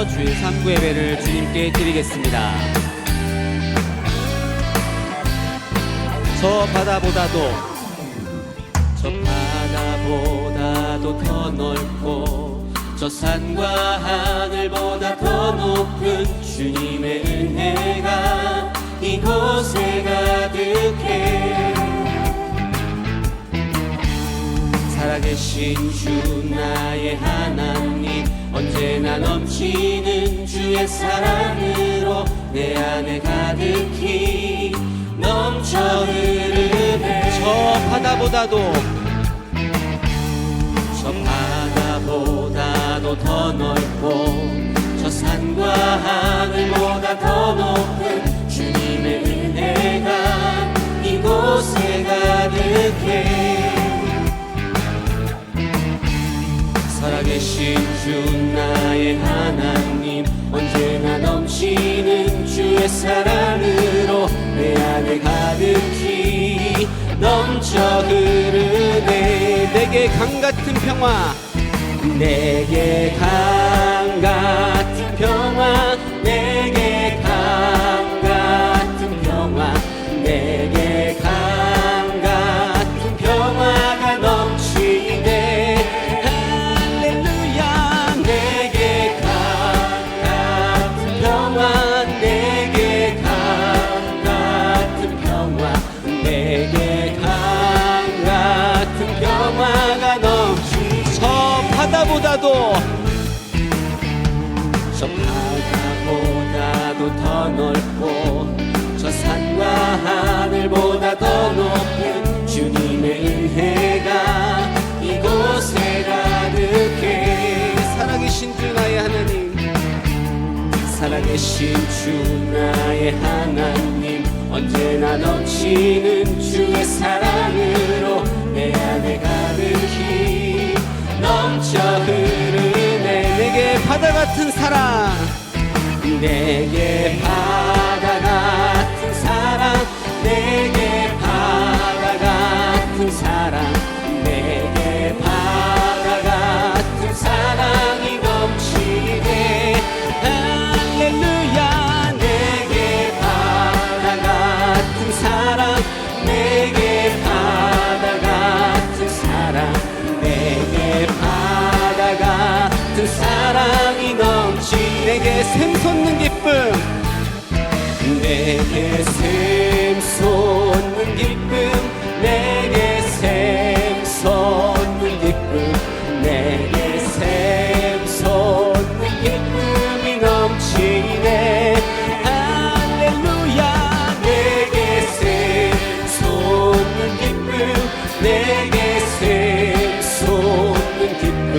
이어서 주일 3부 예배를 주님께 드리겠습니다. 저 바다보다도 더 넓고 저 산과 하늘보다 더 높은 주님의 은혜가 이곳에 가득해. 살아계신 주 나의 하나님, 언제나 넘치는 주의 사랑으로 내 안에 가득히 넘쳐 흐르네. 저 바다보다도 더 넓고 저 산과 하늘보다 더 높은 주님의 은혜가 이곳에 가득해. 살아계신 주 나의 하나님, 언제나 넘치는 주의 사랑으로 내 안에 가득히 넘쳐 흐르네. 내게 강같은 평화, 내게 강같은 평화, 내게 강같은 평화, 내게 강같은 평화가 넘치네. 할렐루야. 내게 강같은 평화, 내게 강같은 평화, 내게 강같은 평화가 넘치네. 저 바다보다도 더 넓고 저 산과 하늘보다 더 높은 주님의 은혜가 이곳에 가득해. 살아계신 주 나의 하나님, 살아계신 주 나의 하나님, 언제나 넘치는 주의 사랑으로 내 안에 가득히 넘쳐 흐르네. 내게 바다 같은 사랑, 내게 바다 같은 사랑, 내게 바다 같은 사랑, 내게 바다 같은 사랑이 넘치네. 할렐루야. 내게 바다 같은 사랑, 내게 바다 같은 사랑, 내게 바다 같은 사랑이 넘치. 내게 샘솟는 기쁨, 내게 샘솟는 기쁨, 내게 샘솟는 기쁨, 내게 샘솟는 기쁨이 넘치네. 할렐루야. 내게 샘솟는 기쁨, 내게 샘솟는 기쁨,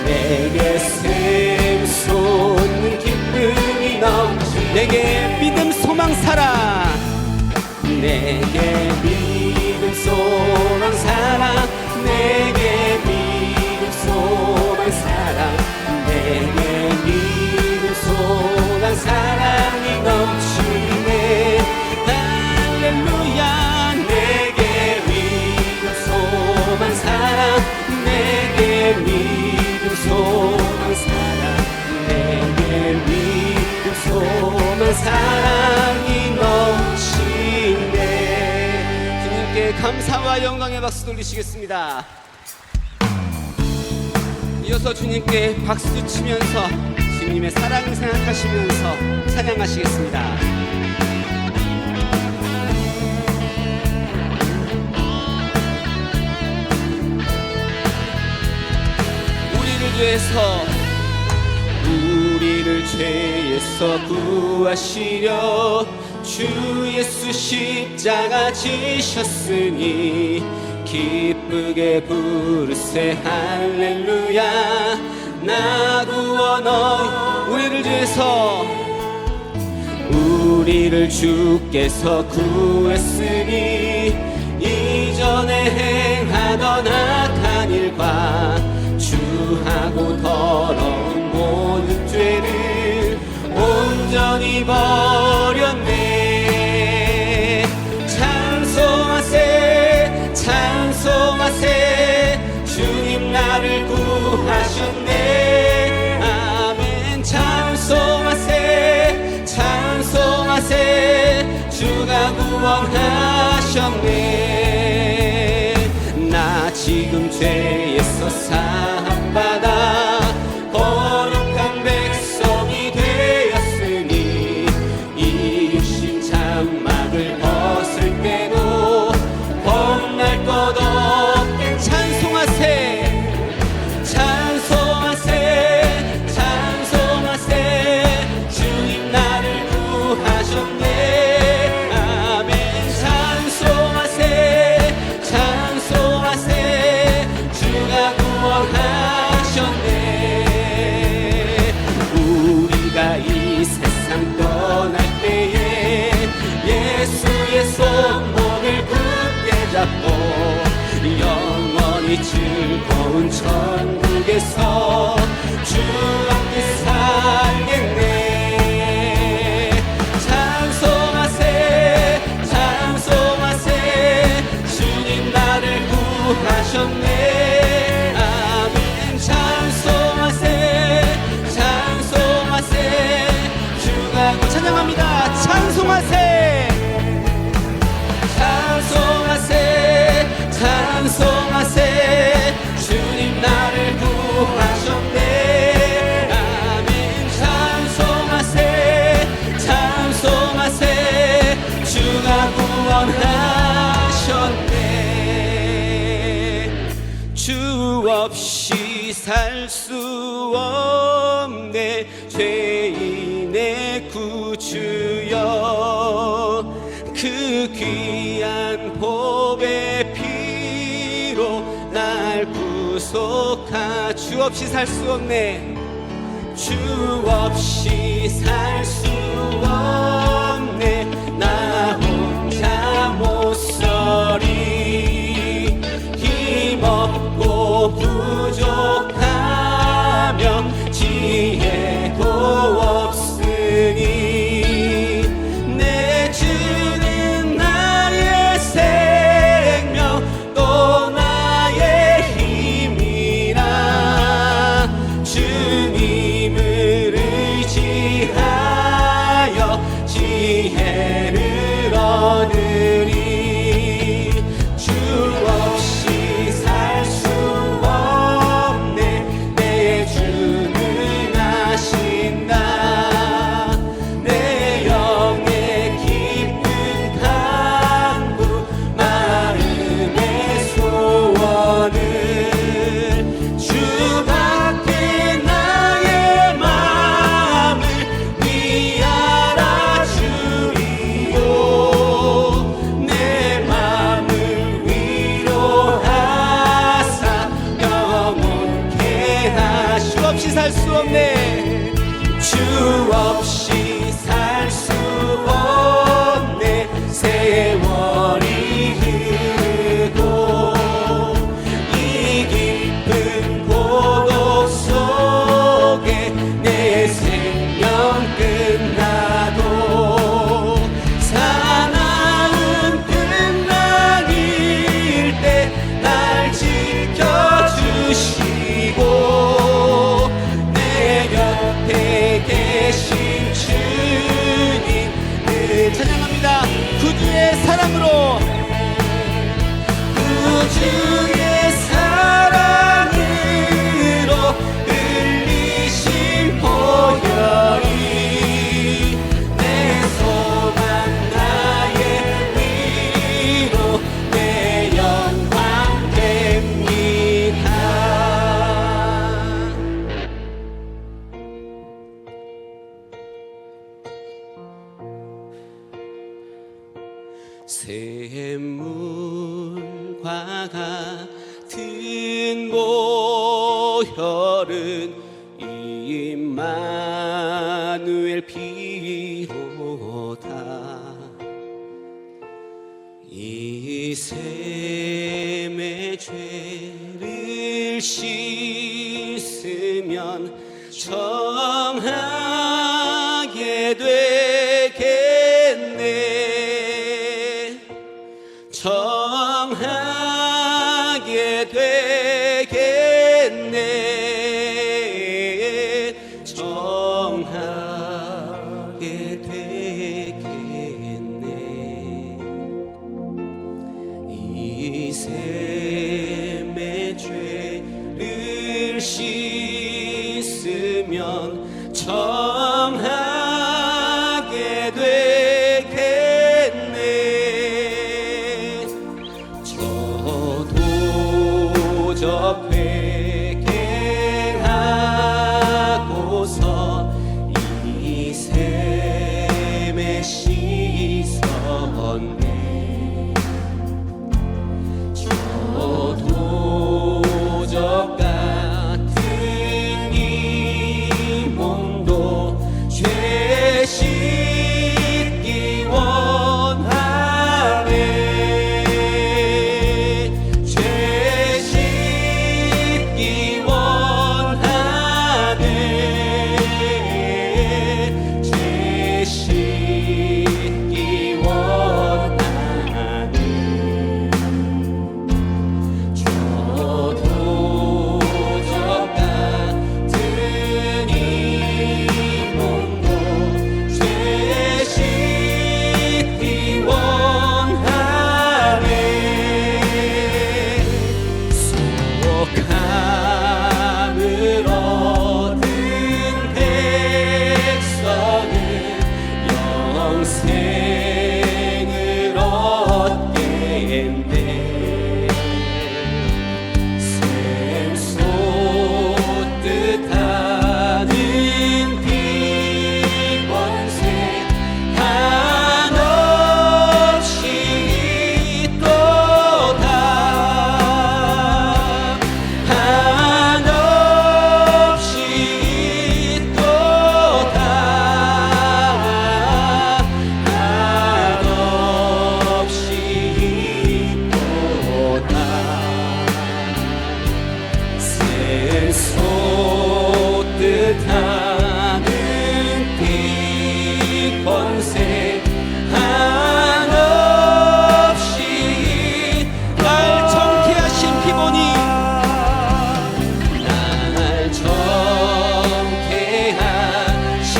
내게 샘솟는 기쁨이 넘치. 내게 믿음 소망 사랑, 내게 믿음 소망 사랑, 내게 믿음 소망 사랑, 내게 믿음 소망 사랑이 넘치네. 할렐루야. 내게 믿음 소망 사랑, 내게 믿음 소망 사랑, 내게 믿음 소망 사랑이 넘치네. 주님께 감사와 영광의 박수 돌리시겠습니다. 이어서 주님께 박수 치면서 주님의 사랑을 생각하시면서 찬양하시겠습니다. 우리를 죄에서 구하시려 주 예수 십자가 지셨으니 기쁘게 부르세 할렐루야. 나 구원 너희. 우리를 주께서 구했으니 이전에 행하던 악한 일과 주하고 더러운 모든 죄를 온전히 버렸네. 찬송하세 찬송하세 주님 나를 구하셨네. 아멘. 찬송하세 구원하셨네. 나 지금 죄에서 사함받아 거룩한 백성이 되었으니 이 육신 장막을 벗을 때도 겁날 것 없게 찬송하세. 찬송하세 찬송하세 주님 나를 구하셨네. 아멘. 찬송하세 찬송하세 주가 구원하셨네. 우리가 이 세상 떠날 때에 예수의 손목을 굳게 잡고 영원히 즐거운 천국에서 주와 함께 살겠네. 찬송하세 찬송하세 주님 나를 구하셨네. 아멘. 찬송하세 찬송하세 주가 찬양합니다. 찬송하세 찬송하세 찬송하세 주님 나를 구하셨네. 아멘. 찬송하세 찬송하세 주가 구원하셨네. 주 없이 살 수 없네. 죄인의 구주여 그 귀한 보배 피로 날 구속하. 주 없이 살 수 없네. 주 없이 살 수 없네. 나 혼자 못 서리. 힘없고 부족하며 지혜도 없으니 내 주는 나의 생명 또 나의 힘이라. 주님을 의지하여 지혜를 얻으리. 주 없이 살 수 없네. 내 주는 아신다. 내 영의 깊은 강구 마음의 소원을 주밖에 나의 마음을 위하라 주리요. 내 마음을 위로하사 영원케 하시. 주 없이 살 수 없네. 주 없이 살 수 없네. 세월이 흐르고 이 깊은 고독 속에 내 생명 끝나도 사나운 끝날일 때 날 지켜주시고 내 곁에 계신 주님 늘 찬양합니다. 구주의 사랑으로 구주의 사랑으로 흘리신 보혈이 내 소망 나의 위로 내 영광 됩니다. 샘물과 같은 보혈은 임마누엘 피로다. 이 샘의 죄를 씻으면 정하게 되겠네. 정하게 되겠네. 정하게 되겠네. 있으면 청하게 되겠네. 저도 회개하고서 이 샘에 씻었네. 저도 같은 이 몸도 죄 씻기 원하네. 죄 씻기 원하네. 죄 씻기 원하네. 저도 같은 이 몸도 죄 씻기 원하네. 속함을 얻은 백성은 영생을 얻겠네. 샘솟듯하는 비번새 한없이 있도다. 한없이 있도다. 한없이 있도다. 샘솟듯하는 빛번새 한없이 날 정케 하신 피보니, 날 정케 하신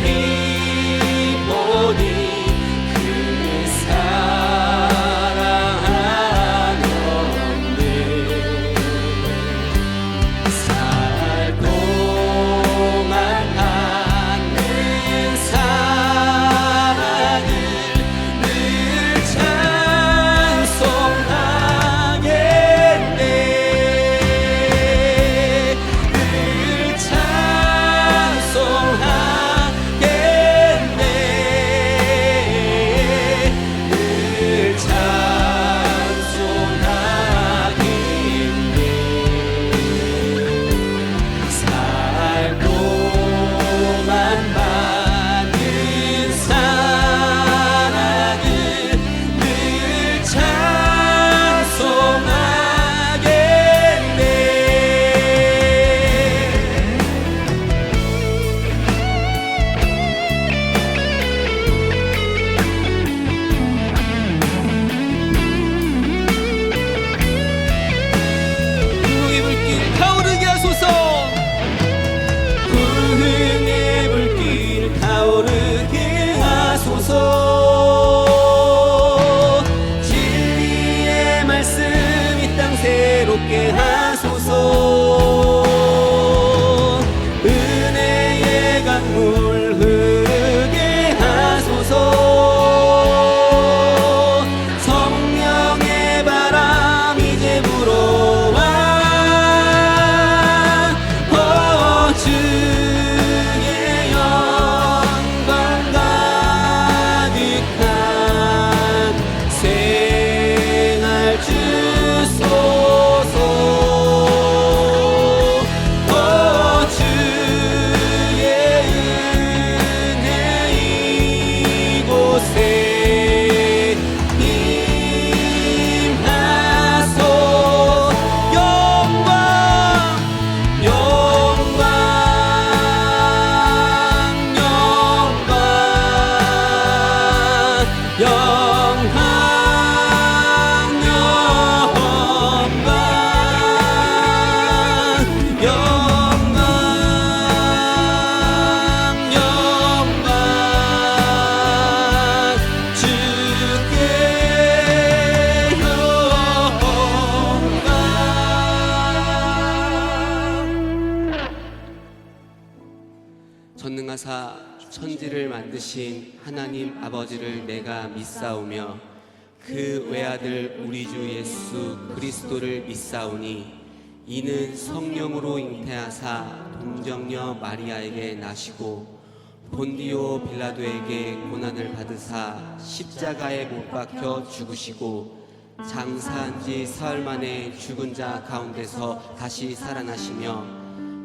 피보니 그 사랑 없네. 살고만 하는 사랑을 늘 찬송하겠네. 늘 찬송하겠네. 늘 찬송하겠네. 살고만 많은 사랑을 늘 찬송하겠네. 불흥의 불길 타오르게 하소서. 불흥의 불길 타오르게 하소서. 진리의 말씀 이 땅 새롭게 하소서. 은혜의 강물 흐르게 하소서. 성령의 바람 이제 불어와. 주의 영광 가득한 생활 주소서. 주의 전능하사 천지를 만드신 하나님 아버지를 내가 믿사오며 그 외아들 우리 주 예수 그리스도를 믿사오니 이는 성령으로 잉태하사 동정녀 마리아에게 나시고 본디오 빌라도에게 고난을 받으사 십자가에 못 박혀 죽으시고 장사한 지 사흘 만에 죽은 자 가운데서 다시 살아나시며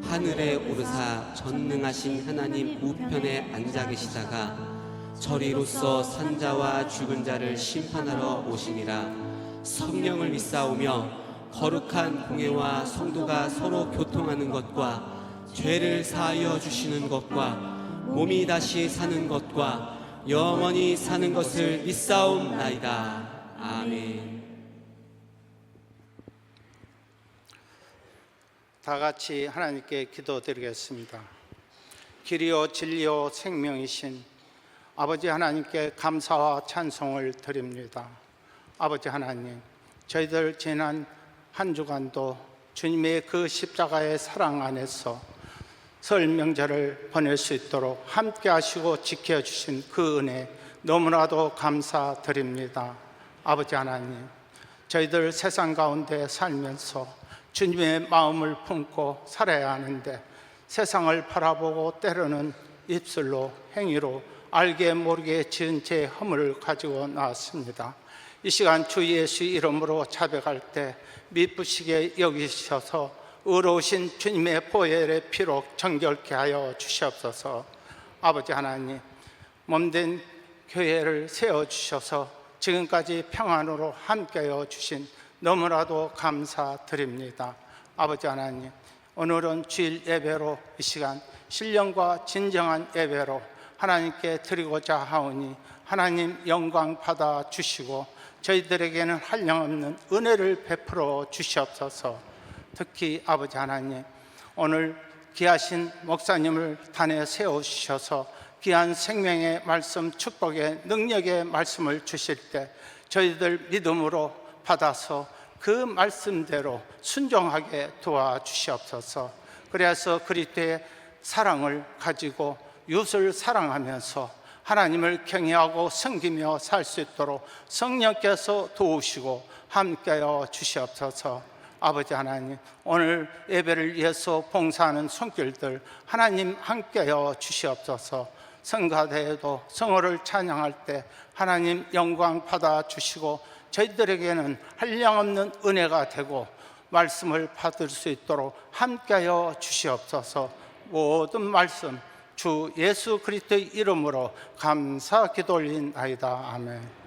하늘에 오르사 전능하신 하나님 우편에 앉아 계시다가 저리로서 산자와 죽은 자를 심판하러 오시니라. 성령을 믿사오며 거룩한 공회와 성도가 서로 교통하는 것과 죄를 사하여 주시는 것과 몸이 다시 사는 것과 영원히 사는 것을 믿사옵나이다. 아멘. 다 같이 하나님께 기도드리겠습니다. 길이요 진리요 생명이신 아버지 하나님께 감사와 찬송을 드립니다. 아버지 하나님, 저희들 지난 한 주간도 주님의 그 십자가의 사랑 안에서 설 명절을 보낼 수 있도록 함께 하시고 지켜주신 그 은혜 너무나도 감사드립니다. 아버지 하나님, 저희들 세상 가운데 살면서 주님의 마음을 품고 살아야 하는데 세상을 바라보고 때로는 입술로 행위로 알게 모르게 지은 죄 허물을 가지고 나왔습니다. 이 시간 주 예수 이름으로 자백할 때 미쁘시게 여기셔서 의로우신 주님의 보혈의 피로 정결케 하여 주시옵소서. 아버지 하나님, 몸된 교회를 세워주셔서 지금까지 평안으로 함께하여 주신 너무나도 감사드립니다. 아버지 하나님, 오늘은 주일 예배로 이 시간 신령과 진정한 예배로 하나님께 드리고자 하오니 하나님 영광 받아 주시고 저희들에게는 한량없는 은혜를 베풀어 주시옵소서. 특히 아버지 하나님, 오늘 귀하신 목사님을 단에 세워주셔서 귀한 생명의 말씀, 축복의 능력의 말씀을 주실 때 저희들 믿음으로 받아서 그 말씀대로 순종하게 도와주시옵소서. 그래서 그리스도의 사랑을 가지고 이웃을 사랑하면서 하나님을 경외하고 섬기며 살 수 있도록 성령께서 도우시고 함께하여 주시옵소서. 아버지 하나님, 오늘 예배를 위해서 봉사하는 손길들 하나님 함께하여 주시옵소서. 성가대에도 성호를 찬양할 때 하나님 영광 받아 주시고 저희들에게는 한량없는 은혜가 되고 말씀을 받을 수 있도록 함께하여 주시옵소서. 모든 말씀 주 예수 그리스도의 이름으로 감사 기도 올린나이다. 아멘.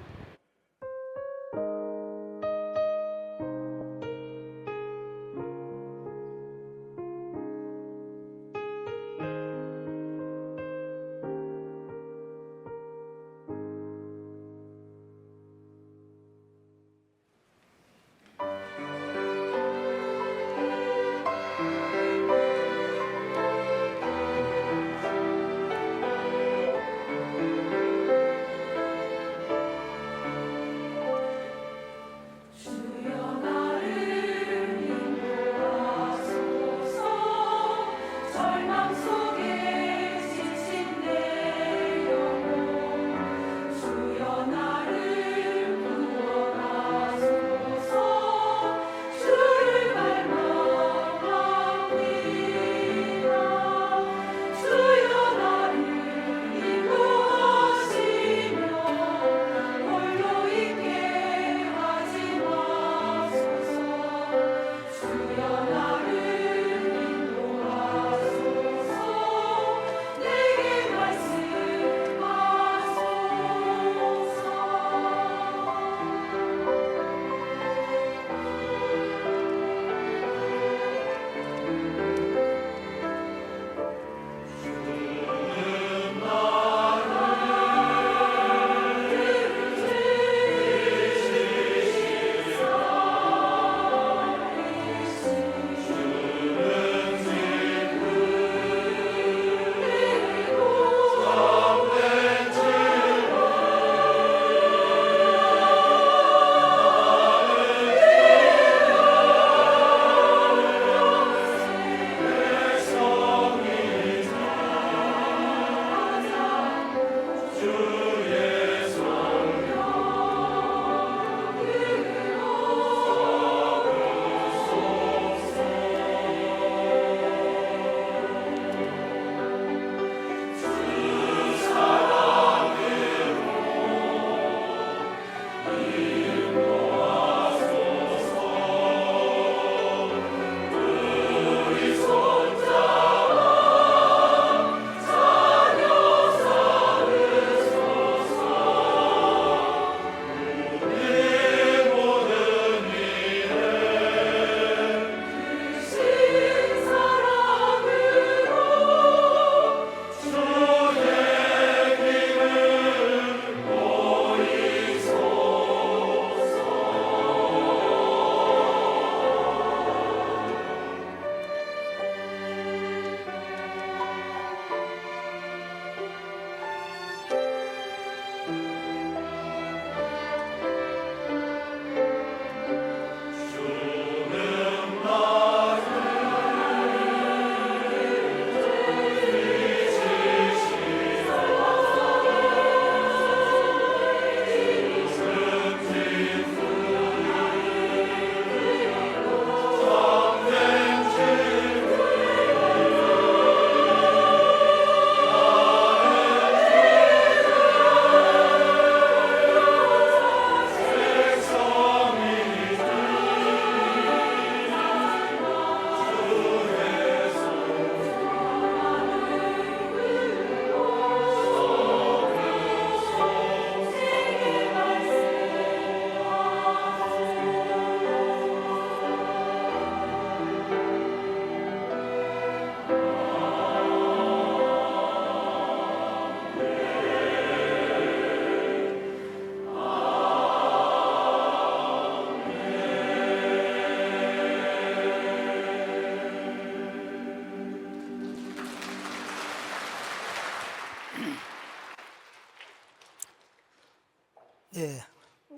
네,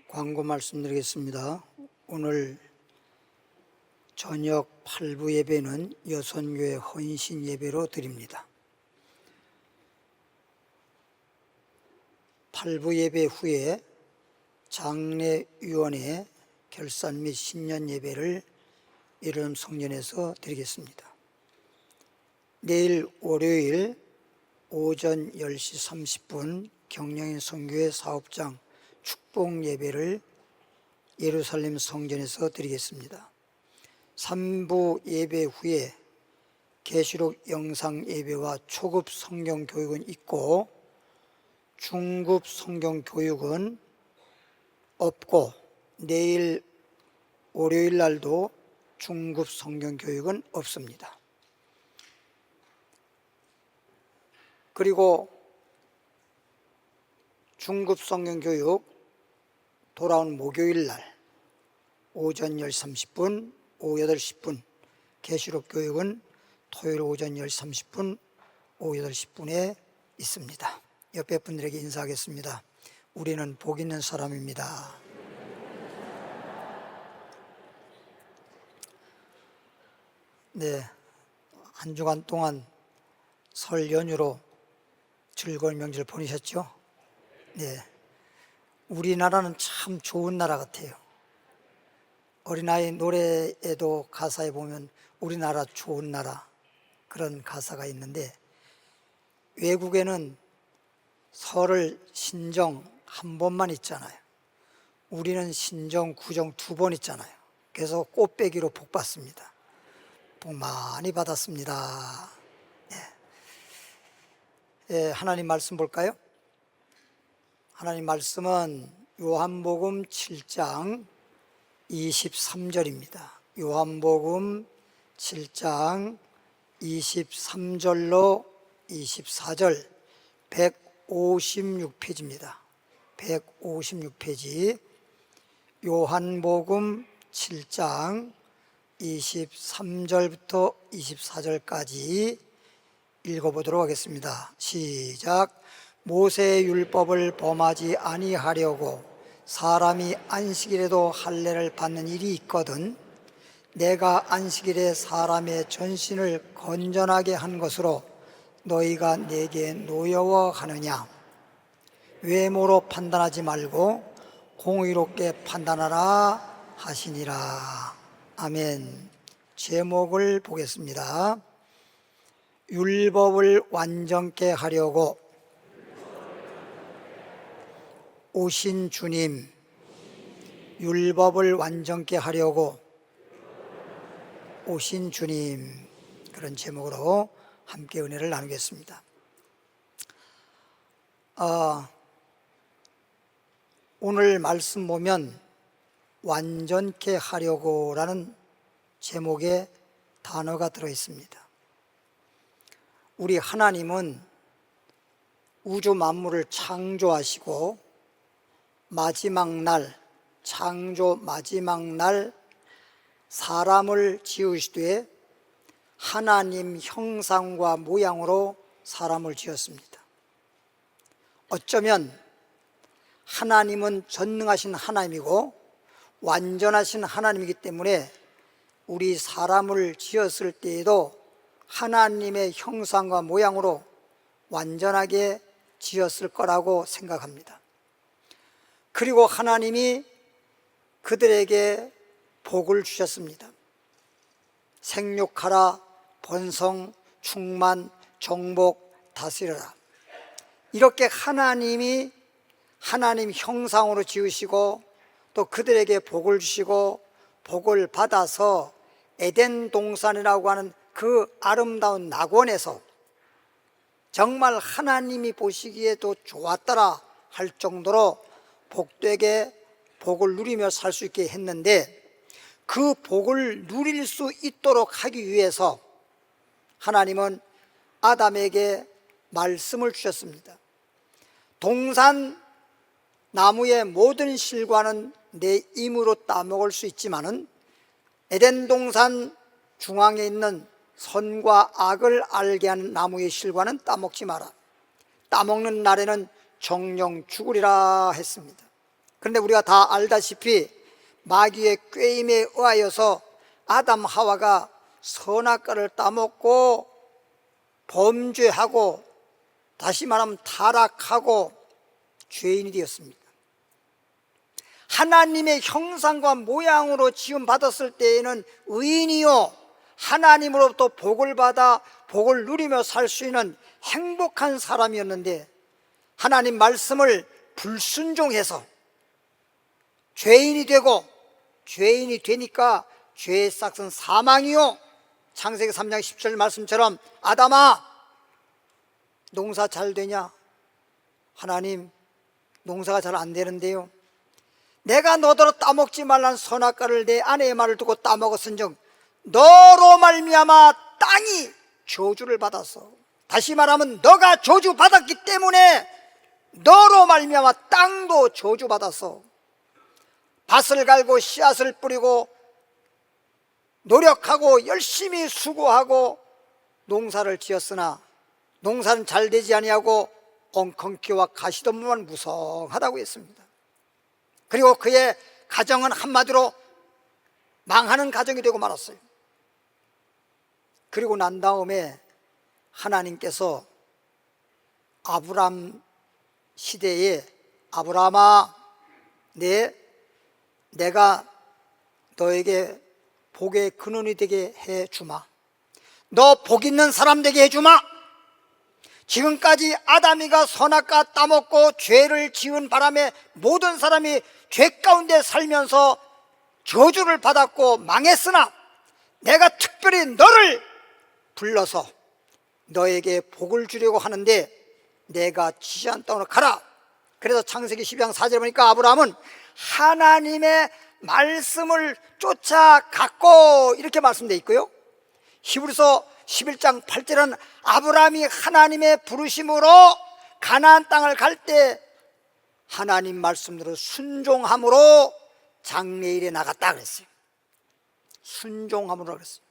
광고 말씀드리겠습니다. 오늘 저녁 8부 예배는 여선교회 헌신 예배로 드립니다. 8부 예배 후에 장례위원회 결산 및 신년 예배를 이름 성전에서 드리겠습니다. 내일 월요일 오전 10시 30분 경량인 선교회 사업장 축복 예배를 예루살렘 성전에서 드리겠습니다. 3부 예배 후에 계시록 영상 예배와 초급 성경 교육은 있고 중급 성경 교육은 없고, 내일 월요일 날도 중급 성경 교육은 없습니다. 그리고 중급 성경 교육 돌아온 목요일 날 오전 10시 30분, 오후 8시 10분, 계시록 교육은 토요일 오전 10시 30분, 오후 8시 10분에 있습니다. 옆에 분들에게 인사하겠습니다. 우리는 복 있는 사람입니다. 네, 한 주간 동안 설 연휴로 즐거운 명절 보내셨죠? 네, 우리나라는 참 좋은 나라 같아요. 어린아이 노래에도 가사에 보면 우리나라 좋은 나라 그런 가사가 있는데, 외국에는 설을 신정 한 번만 있잖아요. 우리는 신정, 구정 2번 있잖아요. 그래서 꽃배기로 복 받습니다. 복 많이 받았습니다. 예, 하나님 말씀 볼까요? 하나님 말씀은 요한복음 7장 23절입니다. 요한복음 7장 23절로 24절 156페이지입니다. 156페이지 요한복음 7장 23절부터 24절까지 읽어보도록 하겠습니다. 시작. 모세의 율법을 범하지 아니하려고 사람이 안식일에도 할례를 받는 일이 있거든 내가 안식일에 사람의 전신을 건전하게 한 것으로 너희가 내게 노여워하느냐. 외모로 판단하지 말고 공의롭게 판단하라 하시니라. 아멘. 제목을 보겠습니다. 율법을 완전케 하려고 오신 주님. 율법을 완전케 하려고 오신 주님. 그런 제목으로 함께 은혜를 나누겠습니다. 오늘 말씀 보면 완전케 하려고 라는 제목의 단어가 들어있습니다. 우리 하나님은 우주 만물을 창조하시고 마지막 날, 창조 마지막 날 사람을 지으시되 하나님 형상과 모양으로 사람을 지었습니다. 어쩌면 하나님은 전능하신 하나님이고 완전하신 하나님이기 때문에 우리 사람을 지었을 때에도 하나님의 형상과 모양으로 완전하게 지었을 거라고 생각합니다. 그리고 하나님이 그들에게 복을 주셨습니다. 생육하라, 번성, 충만, 정복, 다스려라. 이렇게 하나님이 하나님 형상으로 지으시고 또 그들에게 복을 주시고 복을 받아서 에덴 동산이라고 하는 그 아름다운 낙원에서 정말 하나님이 보시기에도 좋았더라 할 정도로 복되게 복을 누리며 살 수 있게 했는데, 그 복을 누릴 수 있도록 하기 위해서 하나님은 아담에게 말씀을 주셨습니다. 동산 나무의 모든 실과는 내 힘으로 따먹을 수 있지만은 에덴 동산 중앙에 있는 선과 악을 알게 하는 나무의 실과는 따먹지 마라. 따먹는 날에는 정령 죽으리라 했습니다. 그런데 우리가 다 알다시피 마귀의 꾀임에 의하여서 아담 하와가 선악과를 따먹고 범죄하고, 다시 말하면 타락하고 죄인이 되었습니다. 하나님의 형상과 모양으로 지음받았을 때에는 의인이요 하나님으로부터 복을 받아 복을 누리며 살 수 있는 행복한 사람이었는데, 하나님 말씀을 불순종해서 죄인이 되고, 죄인이 되니까 죄의 싹은 사망이요, 창세기 3장 10절 말씀처럼 아담아 농사 잘 되냐? 하나님 농사가 잘 안 되는데요, 내가 너더러 따먹지 말란 선악과를 내 아내의 말을 듣고 따먹었은즉 너로 말미암아 땅이 저주를 받았어. 다시 말하면 너가 저주받았기 때문에 너로 말미암아 땅도 저주받았어. 밭을 갈고 씨앗을 뿌리고 노력하고 열심히 수고하고 농사를 지었으나 농사는 잘 되지 아니하고 엉겅퀴와 가시덤불만 무성하다고 했습니다. 그리고 그의 가정은 한마디로 망하는 가정이 되고 말았어요. 그리고 난 다음에 하나님께서 아브람 시대에 아브라함아, 내가 너에게 복의 근원이 되게 해주마. 너 복 있는 사람 되게 해주마. 지금까지 아담이가 선악과 따먹고 죄를 지은 바람에 모든 사람이 죄 가운데 살면서 저주를 받았고 망했으나 내가 특별히 너를 불러서 너에게 복을 주려고 하는데 내가 지시한 땅으로 가라. 그래서 창세기 12장 4절에 보니까 아브라함은 하나님의 말씀을 쫓아갔고 이렇게 말씀되어 있고요, 히브리서 11장 8절은 아브라함이 하나님의 부르심으로 가나안 땅을 갈 때 하나님 말씀대로 순종함으로 장래일에 나갔다 그랬어요. 순종함으로 그랬어요.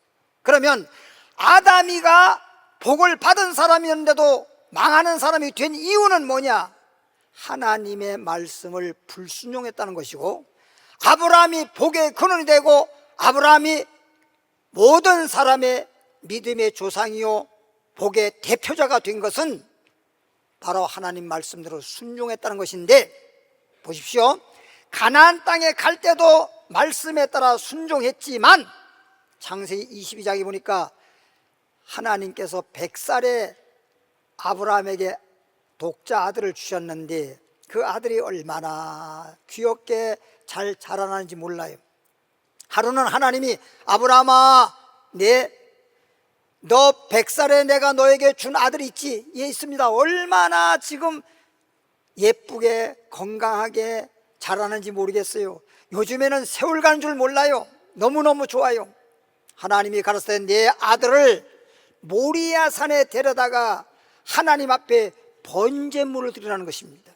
그러면 아담이가 복을 받은 사람이었는데도 망하는 사람이 된 이유는 뭐냐? 하나님의 말씀을 불순종했다는 것이고, 아브라함이 복의 근원이 되고 아브라함이 모든 사람의 믿음의 조상이요 복의 대표자가 된 것은 바로 하나님 말씀대로 순종했다는 것인데, 보십시오. 가나안 땅에 갈 때도 말씀에 따라 순종했지만 창세기 22장에 보니까 하나님께서 100살에 아브라함에게 독자 아들을 주셨는데 그 아들이 얼마나 귀엽게 잘 자라나는지 몰라요. 하루는 하나님이 아브라함아, 너 100살에 내가 너에게 준 아들이 있지? 예, 있습니다. 얼마나 지금 예쁘게 건강하게 자라는지 모르겠어요. 요즘에는 세월 가는 줄 몰라요. 너무너무 좋아요. 하나님이 가르쳤을 때 내 아들을 모리아 산에 데려다가 하나님 앞에 번제물을 드리라는 것입니다.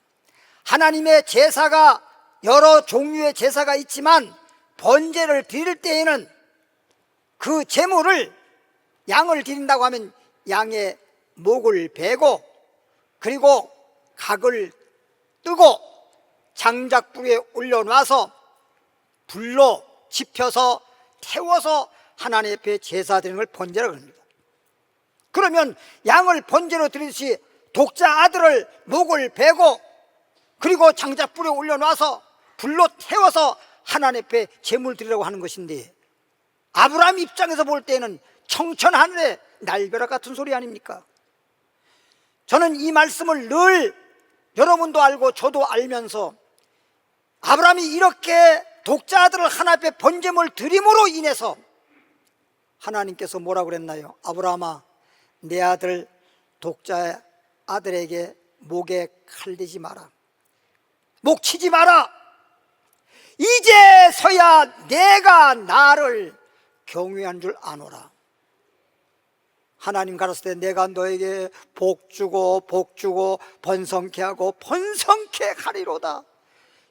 하나님의 제사가 여러 종류의 제사가 있지만 번제를 드릴 때에는 그 제물을, 양을 드린다고 하면 양의 목을 베고 그리고 각을 뜨고 장작불에 올려놔서 불로 지펴서 태워서 하나님 앞에 제사 드리는 걸 번제라고 합니다. 그러면 양을 번제로 드리듯이 독자 아들을 목을 베고 그리고 장작불에 올려놔서 불로 태워서 하나님 앞에 제물 드리라고 하는 것인데, 아브라함 입장에서 볼 때는 청천하늘의 날벼락 같은 소리 아닙니까? 저는 이 말씀을 늘 여러분도 알고 저도 알면서 아브라함이 이렇게 독자 아들을 하나님 앞에 번제물 드림으로 인해서 하나님께서 뭐라고 그랬나요? 아브라함아, 내 아들 독자 아들에게 목에 칼 대지 마라. 목 치지 마라. 이제서야 내가 나를 경외한 줄 아노라. 하나님 가르쳤을 때 내가 너에게 복 주고 번성케 하고 번성케 하리로다.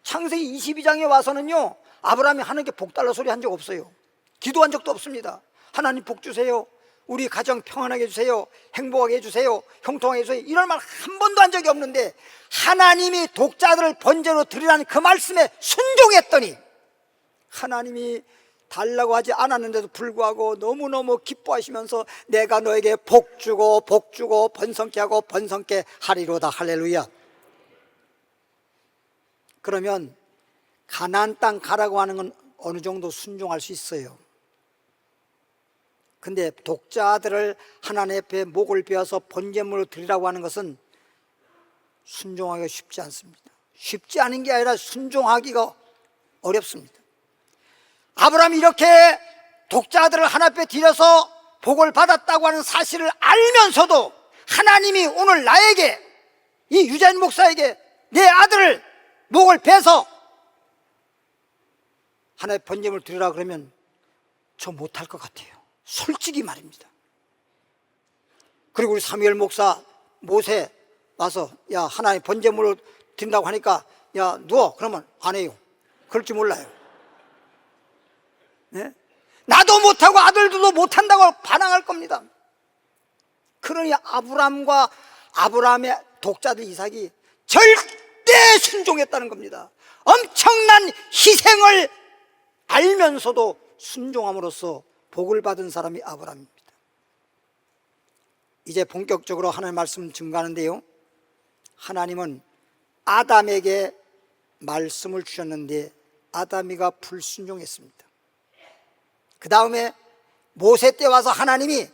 창세기 22장에 와서는요, 아브라함이 하나님께 복 달라 소리 한 적 없어요. 기도한 적도 없습니다. 하나님 복 주세요. 우리 가정 평안하게 해주세요, 행복하게 해주세요, 형통하게 해주세요, 이런 말 한 번도 한 적이 없는데 하나님이 독자들을 번제로 드리라는 그 말씀에 순종했더니 하나님이 달라고 하지 않았는데도 불구하고 너무너무 기뻐하시면서 내가 너에게 복 주고 번성케 하고 번성케 하리로다. 할렐루야. 그러면 가나안 땅 가라고 하는 건 어느 정도 순종할 수 있어요. 근데 독자들을 하나님 앞에 목을 베어서 번제물로 드리라고 하는 것은 순종하기가 쉽지 않습니다. 쉽지 않은 게 아니라 순종하기가 어렵습니다. 아브라함이 이렇게 독자들을 하나님 앞에 드려서 복을 받았다고 하는 사실을 알면서도 하나님이 오늘 나에게, 이 유자인 목사에게 내 아들을 목을 베서 하나의 번제물을 드리라 그러면 저 못할 것 같아요. 솔직히 말입니다. 그리고 우리 사무엘 목사, 모세 와서 야 하나의 번제물을 드린다고 하니까 야 누워, 그러면 안 해요. 그럴 줄 몰라요. 네? 나도 못하고 아들들도 못한다고 반항할 겁니다. 그러니 아브라함의 독자들 이삭이 절대 순종했다는 겁니다. 엄청난 희생을 알면서도 순종함으로써 복을 받은 사람이 아브라함입니다. 이제 본격적으로 하나님의 말씀 증거하는데요, 하나님은 아담에게 말씀을 주셨는데 아담이가 불순종했습니다. 그 다음에 모세 때 와서 하나님이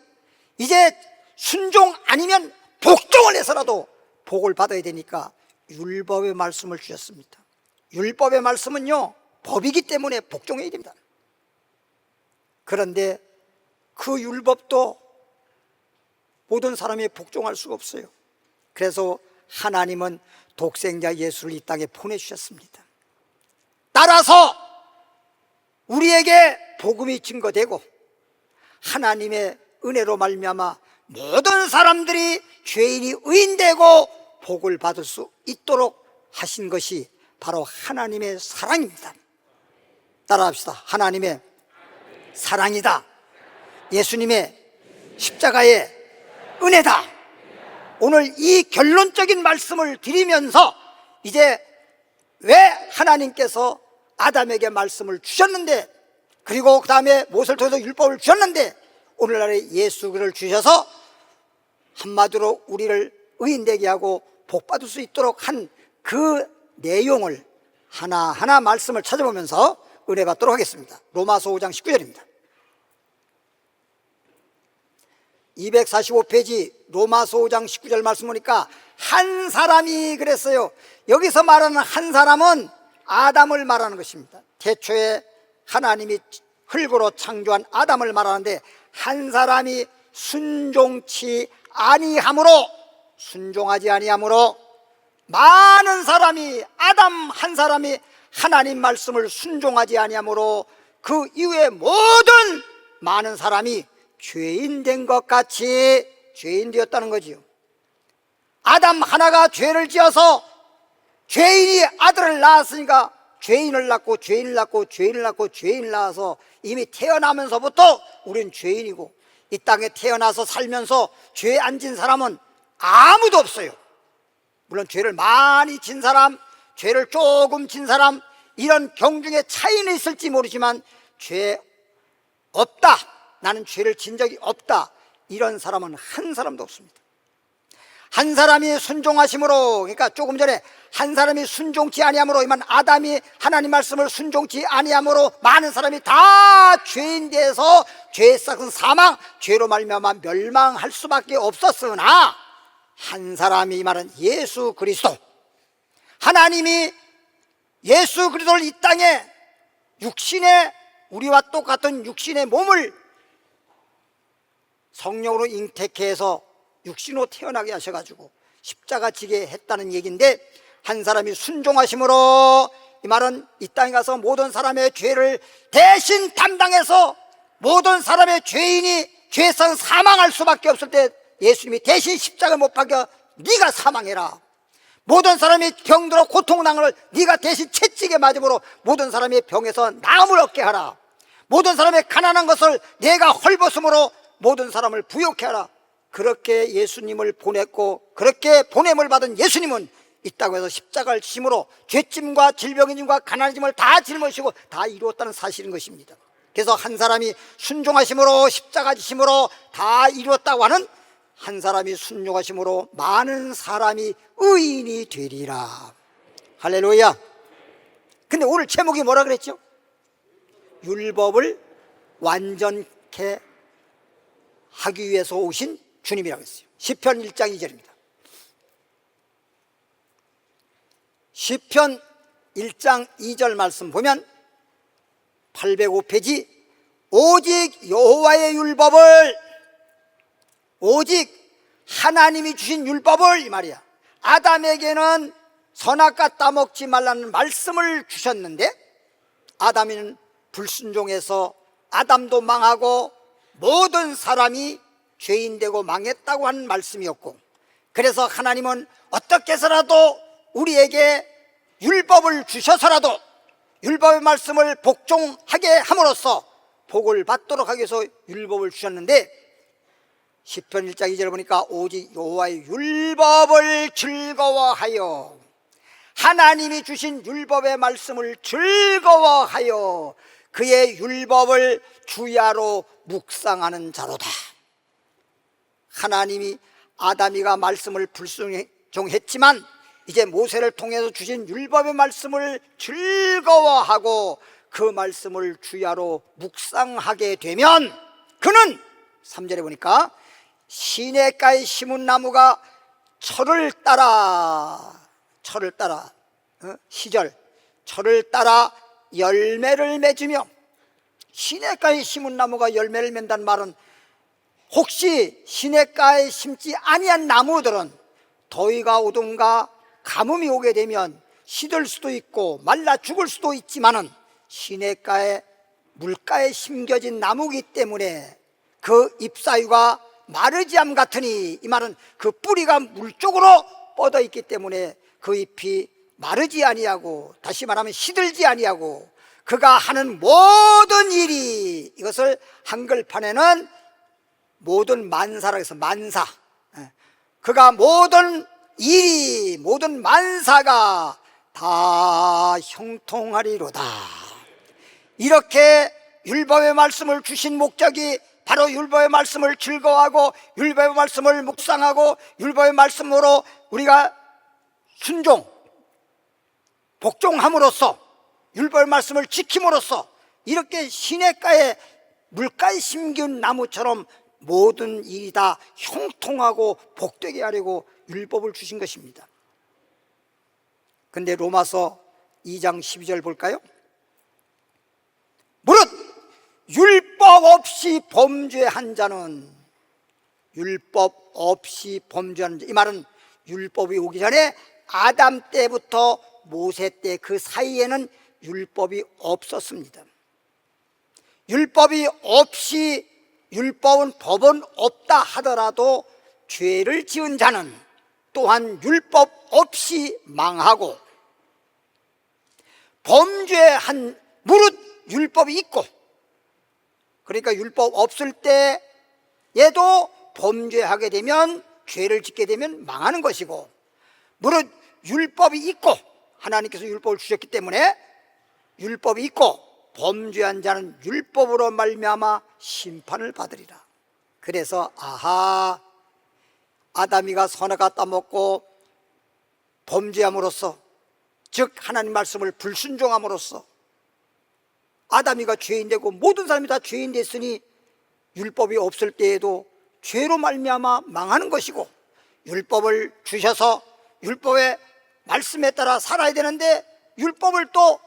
이제 순종 아니면 복종을 해서라도 복을 받아야 되니까 율법의 말씀을 주셨습니다. 율법의 말씀은요, 법이기 때문에 복종해야 됩니다. 그런데 그 율법도 모든 사람이 복종할 수가 없어요. 그래서 하나님은 독생자 예수를 이 땅에 보내주셨습니다. 따라서 우리에게 복음이 증거되고 하나님의 은혜로 말미암아 모든 사람들이 죄인이 의인되고 복을 받을 수 있도록 하신 것이 바로 하나님의 사랑입니다. 따라합시다. 하나님의 사랑이다. 예수님의 십자가의 은혜다. 오늘 이 결론적인 말씀을 드리면서 이제 왜 하나님께서 아담에게 말씀을 주셨는데, 그리고 그 다음에 모세를 통해서 율법을 주셨는데 오늘날에 예수를 주셔서 한마디로 우리를 의인되게 하고 복받을 수 있도록 한 그 내용을 하나하나 말씀을 찾아보면서 은혜 받도록 하겠습니다. 로마서 5장 19절입니다. 245페이지 로마서 5장 19절 말씀 보니까 한 사람이 그랬어요. 여기서 말하는 한 사람은 아담을 말하는 것입니다. 태초에 하나님이 흙으로 창조한 아담을 말하는데 한 사람이 순종하지 아니함으로 많은 사람이, 아담 한 사람이 하나님 말씀을 순종하지 아니함으로 그 이후에 모든 많은 사람이 죄인 된 것 같이 죄인 되었다는 거지요. 아담 하나가 죄를 지어서 죄인이 아들을 낳았으니까 죄인을 낳고 죄인을 낳고 죄인을 낳고 죄인을 낳아서 이미 태어나면서부터 우리는 죄인이고, 이 땅에 태어나서 살면서 죄 안 진 사람은 아무도 없어요. 물론 죄를 많이 진 사람, 죄를 조금 진 사람, 이런 경중의 차이는 있을지 모르지만 죄 없다, 나는 죄를 진 적이 없다, 이런 사람은 한 사람도 없습니다. 한 사람이 순종하심으로, 그러니까 조금 전에 한 사람이 순종치 아니함으로, 이만 아담이 하나님 말씀을 순종치 아니함으로 많은 사람이 다 죄인 돼서 죄의 싹은 사망, 죄로 말미암아 멸망할 수밖에 없었으나 한 사람이, 이 말은 예수 그리스도, 하나님이 예수 그리스도를 이 땅에 육신의, 우리와 똑같은 육신의 몸을 성령으로 잉태케 해서 육신으로 태어나게 하셔가지고 십자가 지게 했다는 얘기인데, 한 사람이 순종하심으로, 이 말은 이 땅에 가서 모든 사람의 죄를 대신 담당해서 모든 사람의 죄인이 죄성 사망할 수밖에 없을 때 예수님이 대신 십자가 못 박혀 네가 사망해라, 모든 사람이 병들어 고통당을 네가 대신 채찍에 맞음으로 모든 사람의 병에서 나음을 얻게 하라, 모든 사람의 가난한 것을 내가 헐벗음으로 모든 사람을 부욕해 하라. 그렇게 예수님을 보냈고 그렇게 보냄을 받은 예수님은 이 땅에서 십자가를 지심으로 죄짐과 질병의 짐과 가난의 짐을 다 짊어지시고 다 이루었다는 사실인 것입니다. 그래서 한 사람이 순종하심으로 십자가 지심으로 다 이루었다고 하는 한 사람이 순종하심으로 많은 사람이 의인이 되리라. 할렐루야. 근데 오늘 제목이 뭐라 그랬죠? 율법을 완전케 하기 위해서 오신 주님이라고 했어요. 시편 1장 2절입니다. 시편 1장 2절 말씀 보면 805페이지 오직 여호와의 율법을, 오직 하나님이 주신 율법을, 이 말이야. 아담에게는 선악과 따먹지 말라는 말씀을 주셨는데 아담이는 불순종해서 아담도 망하고 모든 사람이 죄인되고 망했다고 하는 말씀이었고, 그래서 하나님은 어떻게 해서라도 우리에게 율법을 주셔서라도 율법의 말씀을 복종하게 함으로써 복을 받도록 하기 위해서 율법을 주셨는데, 시편 1장 2절을 보니까 오직 여호와의 율법을 즐거워하여, 하나님이 주신 율법의 말씀을 즐거워하여 그의 율법을 주야로 묵상하는 자로다. 하나님이 아담이가 말씀을 불순종했지만 이제 모세를 통해서 주신 율법의 말씀을 즐거워하고 그 말씀을 주야로 묵상하게 되면 그는 3절에 보니까 시냇가에 심은 나무가 철을 따라 시절 철을 따라 열매를 맺으며, 시냇가에 심은 나무가 열매를 맺는다는 말은 혹시 시냇가에 심지 아니한 나무들은 더위가 오든가 가뭄이 오게 되면 시들 수도 있고 말라 죽을 수도 있지만은 시냇가에 물가에 심겨진 나무이기 때문에 그 잎사유가 마르지 않 같으니, 이 말은 그 뿌리가 물 쪽으로 뻗어 있기 때문에 그 잎이 마르지 아니하고, 다시 말하면 시들지 아니하고, 그가 하는 모든 일이, 이것을 한글판에는 모든 만사라고 해서 만사, 그가 모든 일이, 모든 만사가 다 형통하리로다. 이렇게 율법의 말씀을 주신 목적이 바로 율법의 말씀을 즐거워하고 율법의 말씀을 묵상하고 율법의 말씀으로 우리가 순종, 복종함으로써 율법의 말씀을 지킴으로써 이렇게 시냇가에 물가에 심긴 나무처럼 모든 일이 다 형통하고 복되게 하려고 율법을 주신 것입니다. 그런데 로마서 2장 12절 볼까요? 무릇 율법 없이 범죄한 자는, 율법 없이 범죄하는 자, 이 말은 율법이 오기 전에 아담 때부터 모세 때 그 사이에는 율법이 없었습니다. 율법이 없이, 율법은 법은 없다 하더라도 죄를 지은 자는 또한 율법 없이 망하고, 범죄한 무릇 율법이 있고, 그러니까 율법 없을 때에도 범죄하게 되면, 죄를 짓게 되면 망하는 것이고, 무릇 율법이 있고, 하나님께서 율법을 주셨기 때문에 율법이 있고 범죄한 자는 율법으로 말미암아 심판을 받으리라. 그래서 아하, 아담이가 선악과 따먹고 범죄함으로써, 즉 하나님 말씀을 불순종함으로써 아담이가 죄인 되고 모든 사람이 다 죄인 됐으니 율법이 없을 때에도 죄로 말미암아 망하는 것이고, 율법을 주셔서 율법의 말씀에 따라 살아야 되는데 율법을 또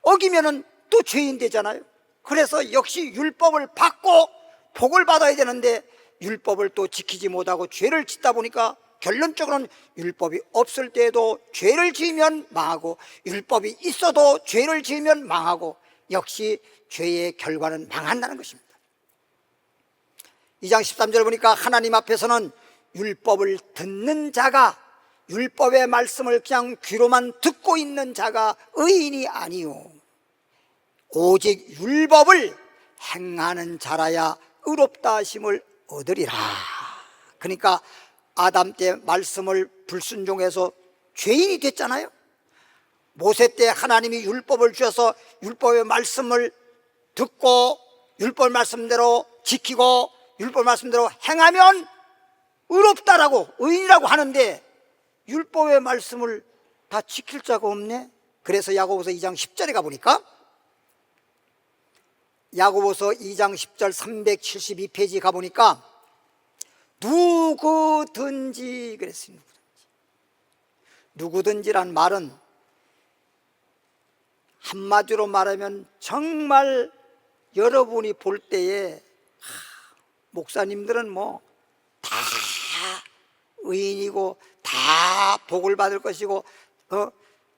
어기면은 또 죄인 되잖아요. 그래서 역시 율법을 받고 복을 받아야 되는데 율법을 또 지키지 못하고 죄를 짓다 보니까 결론적으로는 율법이 없을 때에도 죄를 지으면 망하고 율법이 있어도 죄를 지으면 망하고, 역시 죄의 결과는 망한다는 것입니다. 2장 13절 보니까 하나님 앞에서는 율법을 듣는 자가, 율법의 말씀을 그냥 귀로만 듣고 있는 자가 의인이 아니요 오직 율법을 행하는 자라야 의롭다 하심을 얻으리라. 그러니까 아담 때 말씀을 불순종해서 죄인이 됐잖아요. 모세 때 하나님이 율법을 주셔서 율법의 말씀을 듣고 율법 말씀대로 지키고 율법 말씀대로 행하면 의롭다라고 의인이라고 하는데 율법의 말씀을 다 지킬 자가 없네. 그래서 야고보서 2장 10절에 가보니까 야고보서 2장 10절 372페이지 가보니까 누구든지 그랬어요. 누구든지란 말은 한마디로 말하면 정말 여러분이 볼 때에 목사님들은 뭐 다 의인이고 다 복을 받을 것이고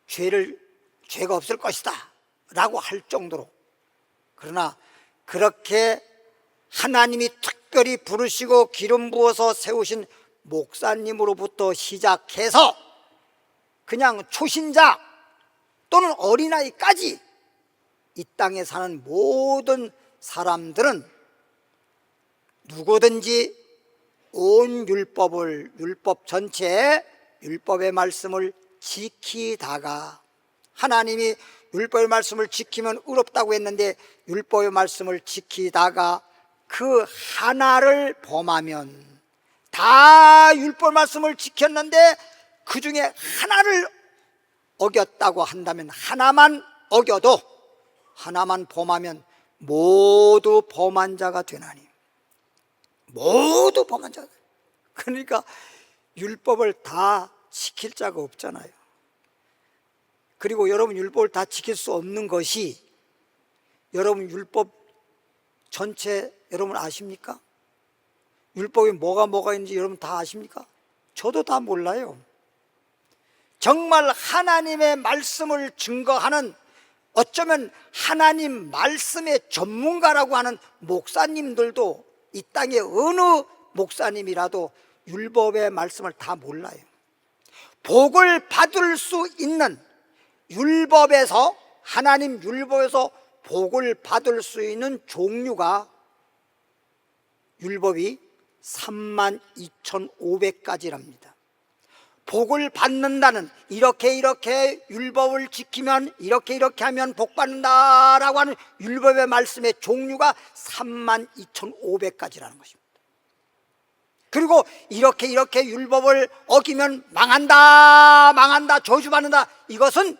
죄가 없을 것이다 라고 할 정도로, 그러나 그렇게 하나님이 특별히 부르시고 기름 부어서 세우신 목사님으로부터 시작해서 그냥 초신자 또는 어린아이까지 이 땅에 사는 모든 사람들은 누구든지 온 율법 전체에 율법의 말씀을 지키다가, 하나님이 율법의 말씀을 지키면 의롭다고 했는데 율법의 말씀을 지키다가 그 하나를 범하면, 다 율법 말씀을 지켰는데 그 중에 하나를 어겼다고 한다면, 하나만 어겨도 하나만 범하면 모두 범한 자가 되나니. 모두 범한 자가. 그러니까 율법을 다 지킬 자가 없잖아요. 그리고 여러분 율법을 다 지킬 수 없는 것이, 여러분 율법 전체 여러분 아십니까? 율법에 뭐가 있는지 여러분 다 아십니까? 저도 다 몰라요. 정말 하나님의 말씀을 증거하는, 어쩌면 하나님 말씀의 전문가라고 하는 목사님들도 이 땅에 어느 목사님이라도 율법의 말씀을 다 몰라요. 복을 받을 수 있는 율법에서, 하나님 율법에서 복을 받을 수 있는 종류가 율법이 32,500가지랍니다. 복을 받는다는, 이렇게 율법을 지키면 이렇게 하면 복 받는다라고 하는 율법의 말씀의 종류가 32,500가지라는 것입니다. 그리고 이렇게 율법을 어기면 망한다, 저주받는다, 이것은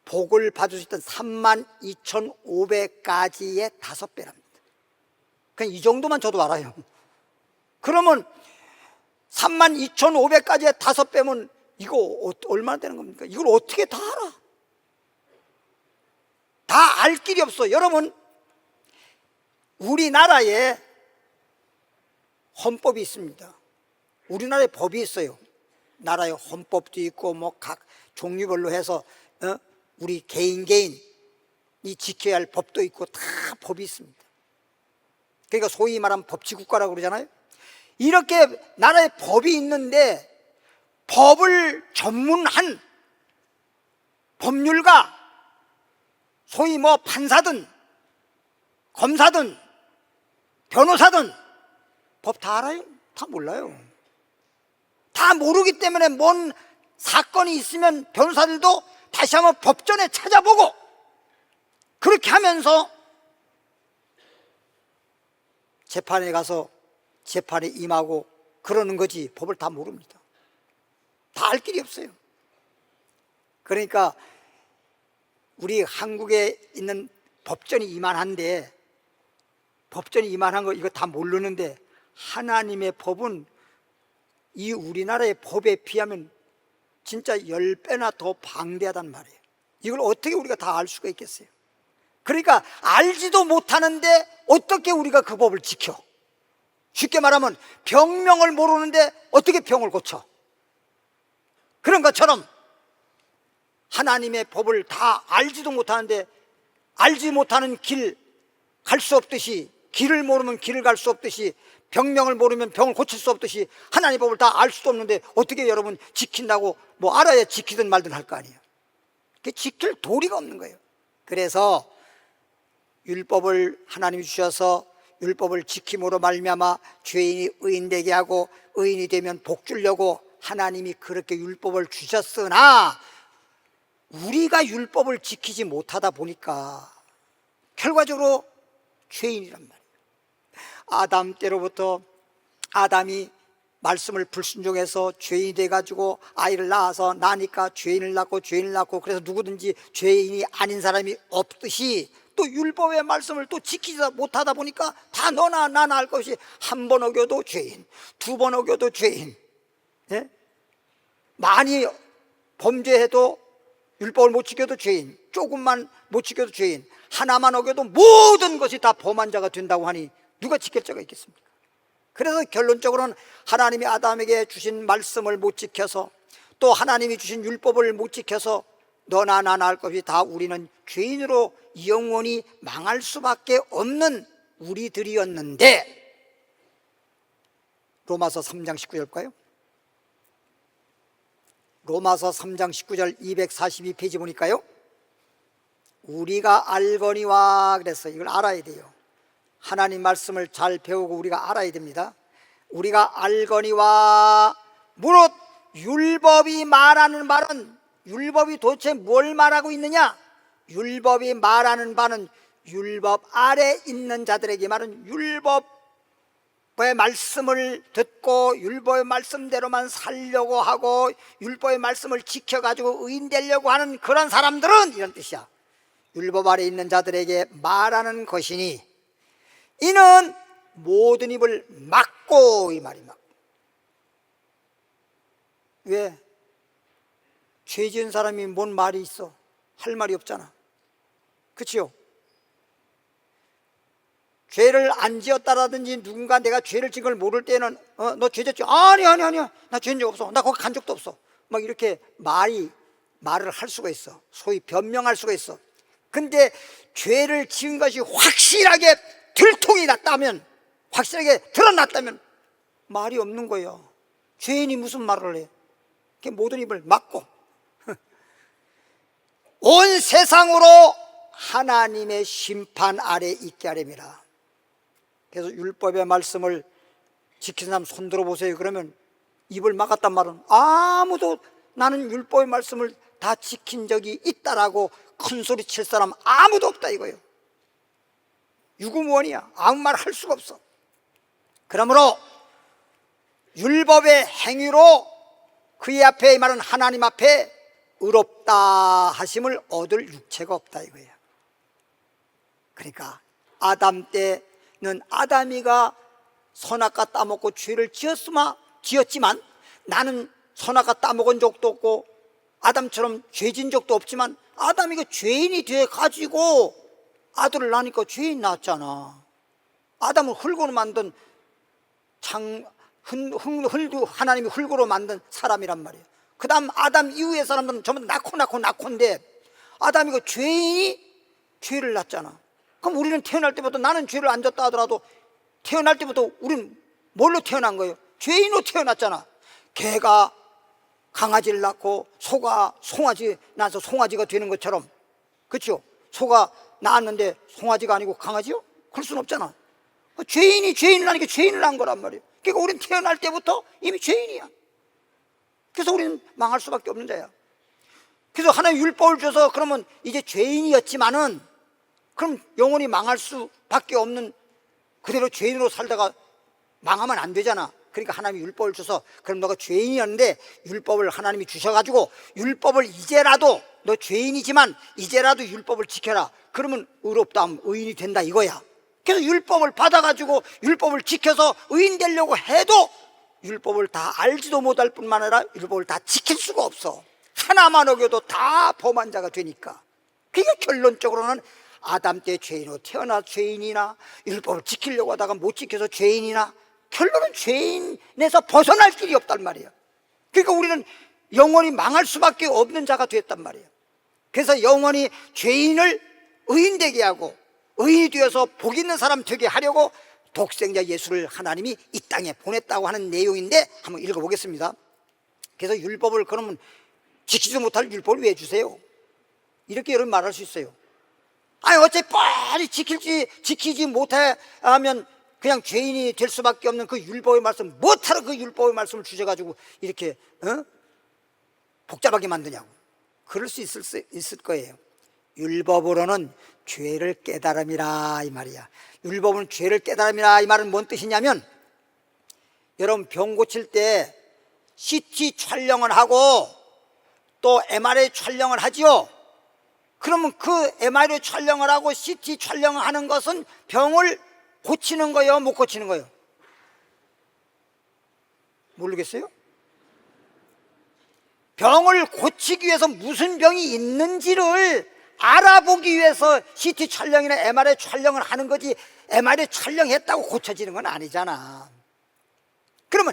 복을 받을 수 있던 32,500가지의 5배랍니다. 그냥 이 정도만 저도 알아요. 그러면 32,500가지의 5배면 이거 얼마나 되는 겁니까? 이걸 어떻게 다 알아? 다 알 길이 없어. 여러분, 우리나라에 헌법이 있습니다. 우리나라에 법이 있어요. 나라의 헌법도 있고 뭐 각 종류별로 해서 우리 개인이 지켜야 할 법도 있고 다 법이 있습니다. 그러니까 소위 말하면 법치국가라고 그러잖아요. 이렇게 나라에 법이 있는데 법을 전문한 법률가, 소위 뭐 판사든 검사든 변호사든 법 다 알아요? 다 몰라요. 다 모르기 때문에 뭔 사건이 있으면 변호사들도 다시 한번 법전에 찾아보고 그렇게 하면서 재판에 가서 재판에 임하고 그러는 거지, 법을 다 모릅니다. 다 알 길이 없어요. 그러니까 우리 한국에 있는 법전이 이만한데, 법전이 이만한 거 이거 다 모르는데, 하나님의 법은 이 우리나라의 법에 비하면 진짜 10배나 더 방대하단 말이에요. 이걸 어떻게 우리가 다 알 수가 있겠어요? 그러니까 알지도 못하는데 어떻게 우리가 그 법을 지켜? 쉽게 말하면 병명을 모르는데 어떻게 병을 고쳐? 그런 것처럼 하나님의 법을 다 알지도 못하는데, 알지 못하는 길 갈 수 없듯이, 길을 모르면 길을 갈 수 없듯이, 병명을 모르면 병을 고칠 수 없듯이 하나님의 법을 다 알 수도 없는데 어떻게 여러분 지킨다고, 뭐 알아야 지키든 말든 할 거 아니에요. 그게 지킬 도리가 없는 거예요. 그래서 율법을 하나님이 주셔서 율법을 지킴으로 말미암아 죄인이 의인되게 하고 의인이 되면 복 주려고 하나님이 그렇게 율법을 주셨으나 우리가 율법을 지키지 못하다 보니까 결과적으로 죄인이란 말이에요. 아담 때로부터 아담이 말씀을 불순종해서 죄인이 돼가지고 아이를 낳아서 나니까 죄인을 낳고 그래서 누구든지 죄인이 아닌 사람이 없듯이 또 율법의 말씀을 또 지키지 못하다 보니까 다 너나 나나 할 것이 한 번 어겨도 죄인, 두 번 어겨도 죄인, 예? 많이 범죄해도 율법을 못 지켜도 죄인, 조금만 못 지켜도 죄인, 하나만 어겨도 모든 것이 다 범한 자가 된다고 하니 누가 지킬 자가 있겠습니까? 그래서 결론적으로는 하나님이 아담에게 주신 말씀을 못 지켜서 또 하나님이 주신 율법을 못 지켜서 너나 나나 할 것이 다 우리는 죄인으로 영원히 망할 수밖에 없는 우리들이었는데, 로마서 3장 19절일까요? 로마서 3장 19절 242페이지 보니까요, 우리가 알거니와 그랬어요. 이걸 알아야 돼요. 하나님 말씀을 잘 배우고 우리가 알아야 됩니다. 우리가 알거니와 무릇 율법이 말하는 바는, 율법이 도대체 뭘 말하고 있느냐? 율법이 말하는 바는 율법 아래 있는 자들에게 말은 율법의 말씀을 듣고 율법의 말씀대로만 살려고 하고 율법의 말씀을 지켜가지고 의인 되려고 하는 그런 사람들은, 이런 뜻이야, 율법 아래 있는 자들에게 말하는 것이니 이는 모든 입을 막고, 이 말이 막. 왜? 죄 지은 사람이 뭔 말이 있어? 할 말이 없잖아. 그치요? 죄를 안 지었다라든지 누군가 내가 죄를 지은 걸 모를 때는 너 죄 졌지? 아니야 나 죄인 적 없어, 나 거기 간 적도 없어, 막 이렇게 말을 할 수가 있어. 소위 변명할 수가 있어. 근데 죄를 지은 것이 확실하게 들통이 났다면, 확실하게 드러났다면 말이 없는 거예요. 죄인이 무슨 말을 해? 모든 입을 막고 온 세상으로 하나님의 심판 아래 있게 하렵니다. 그래서 율법의 말씀을 지키는 사람 손 들어보세요. 그러면 입을 막았단 말은 아무도 나는 율법의 말씀을 다 지킨 적이 있다라고 큰 소리 칠 사람 아무도 없다 이거예요. 유구무원이야. 아무 말 할 수가 없어. 그러므로 율법의 행위로 그의 앞에, 이 말은 하나님 앞에 의롭다 하심을 얻을 육체가 없다 이거예요. 그러니까 아담 때는 아담이가 선악과 따먹고 죄를 지었지만 나는 선악과 따먹은 적도 없고 아담처럼 죄진 적도 없지만 아담이가 죄인이 돼가지고 아들을 낳으니까 죄인 낳았잖아. 아담을 흙으로 만든 하나님이 흙으로 만든 사람이란 말이에요. 그 다음 아담 이후의 사람들은 전부 낳고인데 아담이가 죄를 낳았잖아. 그럼 우리는 태어날 때부터, 나는 죄를 안 졌다 하더라도 태어날 때부터 우리는 뭘로 태어난 거예요? 죄인으로 태어났잖아. 개가 강아지를 낳고 소가 송아지 낳아서 송아지가 되는 것처럼, 그렇죠? 소가 낳았는데 송아지가 아니고 강아지요? 그럴 수는 없잖아. 죄인이 죄인을 낳으니까 죄인을 낳은 거란 말이에요. 그러니까 우리는 태어날 때부터 이미 죄인이야. 그래서 우리는 망할 수밖에 없는 자야. 그래서 하나님 율법을 줘서 그러면 이제 죄인이었지만은 그럼 영원히 망할 수밖에 없는, 그대로 죄인으로 살다가 망하면 안 되잖아. 그러니까 하나님이 율법을 줘서 그럼 너가 죄인이었는데 율법을 하나님이 주셔가지고 율법을 이제라도, 너 죄인이지만 이제라도 율법을 지켜라. 그러면 의롭다 하면 의인이 된다 이거야. 그래서 율법을 받아가지고 율법을 지켜서 의인 되려고 해도 율법을 다 알지도 못할 뿐만 아니라 율법을 다 지킬 수가 없어. 하나만 어겨도 다 범한 자가 되니까. 그러니까 결론적으로는 아담 때 죄인으로 태어나 죄인이나 율법을 지키려고 하다가 못 지켜서 죄인이나, 결론은 죄인에서 벗어날 길이 없단 말이에요. 그러니까 우리는 영원히 망할 수밖에 없는 자가 됐단 말이에요. 그래서 영원히 죄인을 의인 되게 하고 의인이 되어서 복 있는 사람 되게 하려고 독생자 예수를 하나님이 이 땅에 보냈다고 하는 내용인데 한번 읽어보겠습니다. 그래서 율법을 그러면 지키지 못할 율법을 왜 주세요? 이렇게 여러분 말할 수 있어요. 아니 어차피 빨리 지키지 못하면 그냥 죄인이 될 수밖에 없는 그 율법의 말씀, 못하러 그 율법의 말씀을 주셔가지고 이렇게 복잡하게 만드냐고. 그럴 수 있을 거예요. 율법으로는 죄를 깨달음이라 이 말이야. 율법은 죄를 깨달음이라 이 말은 뭔 뜻이냐면, 여러분 병 고칠 때 CT 촬영을 하고 또 MRI 촬영을 하지요. 그러면 그 MRI 촬영을 하고 CT 촬영을 하는 것은 병을 고치는 거예요, 못 고치는 거예요? 모르겠어요? 병을 고치기 위해서 무슨 병이 있는지를 알아보기 위해서 CT 촬영이나 MRI 촬영을 하는 거지, MRI 촬영했다고 고쳐지는 건 아니잖아. 그러면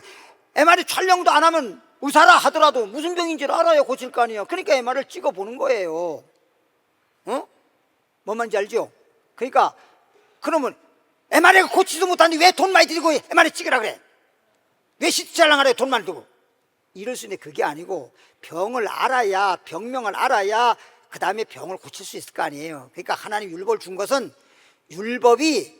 MRI 촬영도 안 하면 의사라 하더라도 무슨 병인지를 알아야 고칠 거 아니에요. 그러니까 MRI를 찍어보는 거예요. 뭔 말인지 알죠? 그러니까 그러면 MRI가 고치지도 못하는데 왜 돈 많이 들이고 MRI 찍으라 그래? 왜 CT 촬영하래 돈 많이 들고? 이럴 수 있는데 그게 아니고, 병을 알아야, 병명을 알아야 그 다음에 병을 고칠 수 있을 거 아니에요. 그러니까 하나님 율법을 준 것은, 율법이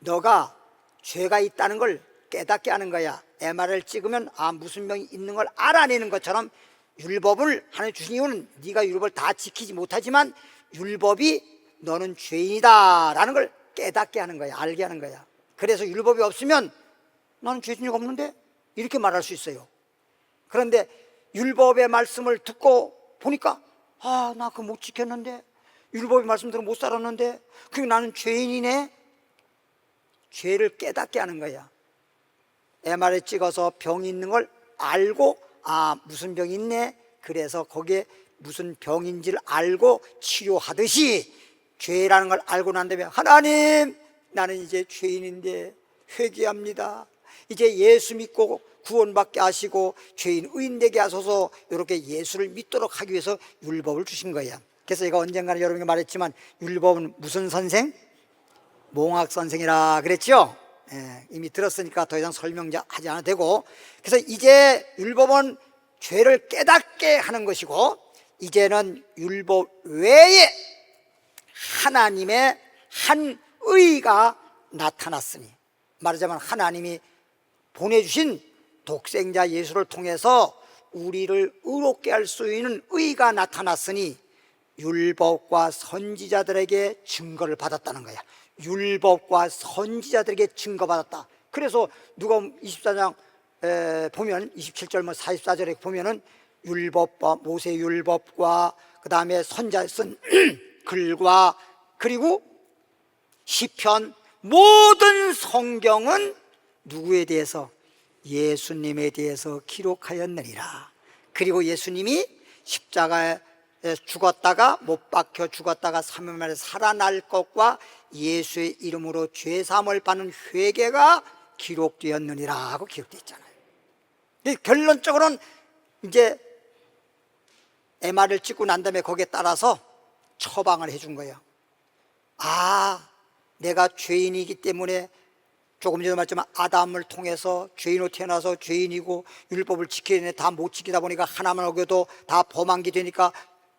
너가 죄가 있다는 걸 깨닫게 하는 거야. MRI를 찍으면 무슨 병이 있는 걸 알아내는 것처럼, 율법을 하나님 주신 이유는 네가 율법을 다 지키지 못하지만 율법이 너는 죄인이다 라는 걸 깨닫게 하는 거야, 알게 하는 거야. 그래서 율법이 없으면 나는 죄진이가 없는데 이렇게 말할 수 있어요. 그런데 율법의 말씀을 듣고 보니까 나 그거 못 지켰는데, 율법의 말씀대로 못 살았는데, 그게 나는 죄인이네. 죄를 깨닫게 하는 거야. MRI 찍어서 병이 있는 걸 알고 무슨 병이 있네, 그래서 거기에 무슨 병인지를 알고 치료하듯이 죄라는 걸 알고 난 다음에, 하나님 나는 이제 죄인인데 회개합니다, 이제 예수 믿고 구원받게 하시고 죄인 의인되게 하소서, 이렇게 예수를 믿도록 하기 위해서 율법을 주신 거야. 그래서 제가 언젠가는 여러분에게 말했지만, 율법은 무슨 선생? 몽학 선생이라 그랬죠. 이미 들었으니까 더 이상 설명하지 않아도 되고, 그래서 이제 율법은 죄를 깨닫게 하는 것이고, 이제는 율법 외에 하나님의 한 의가 나타났으니, 말하자면 하나님이 보내주신 독생자 예수를 통해서 우리를 의롭게 할 수 있는 의가 나타났으니 율법과 선지자들에게 증거를 받았다는 거야. 율법과 선지자들에게 증거받았다. 그래서 누가복음 24장 보면 27절 44절에 보면은 율법과 모세 율법과 그 다음에 선지자 쓴 글과 그리고 시편, 모든 성경은 누구에 대해서? 예수님에 대해서 기록하였느니라. 그리고 예수님이 십자가에 죽었다가 못 박혀 죽었다가 3일 만에 살아날 것과 예수의 이름으로 죄사함을 받는 회개가 기록되었느니라 하고 기록되어 있잖아요. 결론적으로는 이제 MR을 찍고 난 다음에 거기에 따라서 처방을 해준 거예요. 내가 죄인이기 때문에, 조금 전에 말했지만 아담을 통해서 죄인으로 태어나서 죄인이고 율법을 지켜야 되는데 다 못 지키다 보니까 하나만 어겨도 다 범한 게 되니까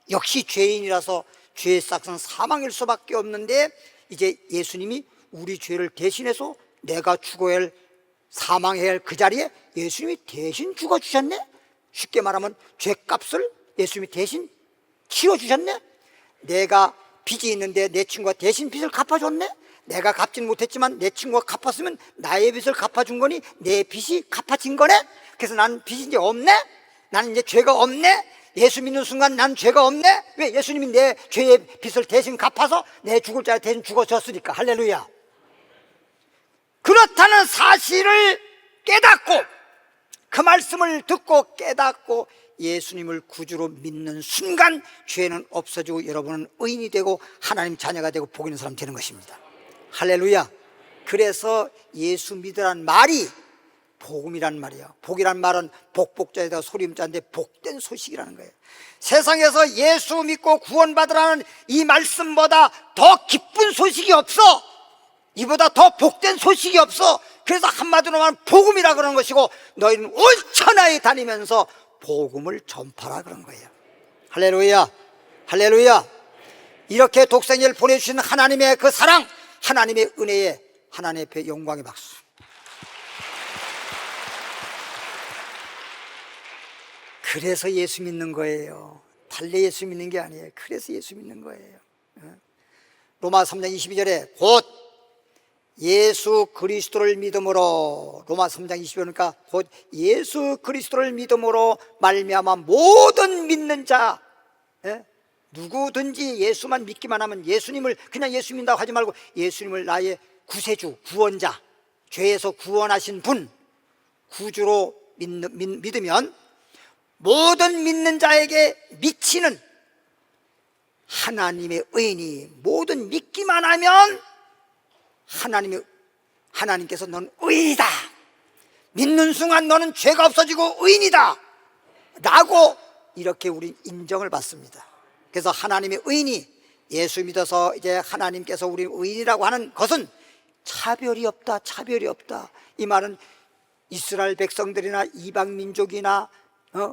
역시 죄인이라서 죄의 싹은 사망일 수밖에 없는데, 이제 예수님이 우리 죄를 대신해서 내가 죽어야 할, 사망해야 할 그 자리에 예수님이 대신 죽어주셨네. 쉽게 말하면 죄값을 예수님이 대신 치러주셨네. 내가 빚이 있는데 내 친구가 대신 빚을 갚아줬네. 내가 갚진 못했지만 내 친구가 갚았으면 나의 빚을 갚아준 거니 내 빚이 갚아진 거네. 그래서 나는 빚이 이제 없네. 나는 이제 죄가 없네. 예수 믿는 순간 난 죄가 없네. 왜? 예수님이 내 죄의 빚을 대신 갚아서 내 죽을 자를 대신 죽어줬으니까. 할렐루야. 그렇다는 사실을 깨닫고, 그 말씀을 듣고 깨닫고 예수님을 구주로 믿는 순간 죄는 없어지고 여러분은 의인이 되고 하나님 자녀가 되고 복 있는 사람 되는 것입니다. 할렐루야. 그래서 예수 믿으란 말이 복음이란 말이에요. 복이란 말은 복복자에다가 소리음자인데 복된 소식이라는 거예요. 세상에서 예수 믿고 구원받으라는 이 말씀보다 더 기쁜 소식이 없어. 이보다 더 복된 소식이 없어. 그래서 한마디로 말하면 복음이라 그러는 것이고, 너희는 온 천하에 다니면서 복음을 전파라 그런 거예요. 할렐루야. 할렐루야. 이렇게 독생자를 보내주신 하나님의 그 사랑, 하나님의 은혜에 하나님 앞에 영광의 박수. 그래서 예수 믿는 거예요. 달래 예수 믿는 게 아니에요. 그래서 예수 믿는 거예요. 로마 3장 22절에 곧 예수 그리스도를 믿음으로, 로마 3장 22절이니까 곧 예수 그리스도를 믿음으로 말미암아 모든 믿는 자, 누구든지 예수만 믿기만 하면, 예수님을 그냥 예수 믿는다고 하지 말고 예수님을 나의 구세주, 구원자, 죄에서 구원하신 분, 구주로 믿으면 모든 믿는 자에게 미치는 하나님의 의인이, 모든 믿기만 하면 하나님께서 너는 의인이다, 믿는 순간 너는 죄가 없어지고 의인이다 라고 이렇게 우리 인정을 받습니다. 그래서 하나님의 의인이, 예수 믿어서 이제 하나님께서 우리 의인이라고 하는 것은 차별이 없다, 차별이 없다. 이 말은 이스라엘 백성들이나 이방 민족이나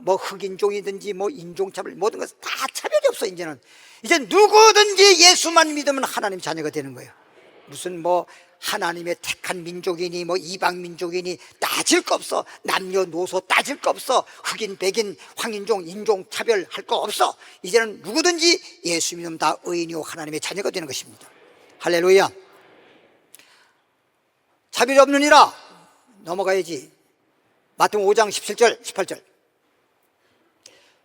뭐 흑인종이든지 뭐 인종차별, 모든 것은 다 차별이 없어. 이제 누구든지 예수만 믿으면 하나님 자녀가 되는 거예요. 무슨 뭐 하나님의 택한 민족이니 뭐 이방 민족이니 따질 거 없어. 남녀노소 따질 거 없어. 흑인, 백인, 황인종, 인종 차별할 거 없어. 이제는 누구든지 예수 믿으면 다 의인이요 하나님의 자녀가 되는 것입니다. 할렐루야. 차별이 없느니라. 넘어가야지. 마태복음 5장 17절 18절.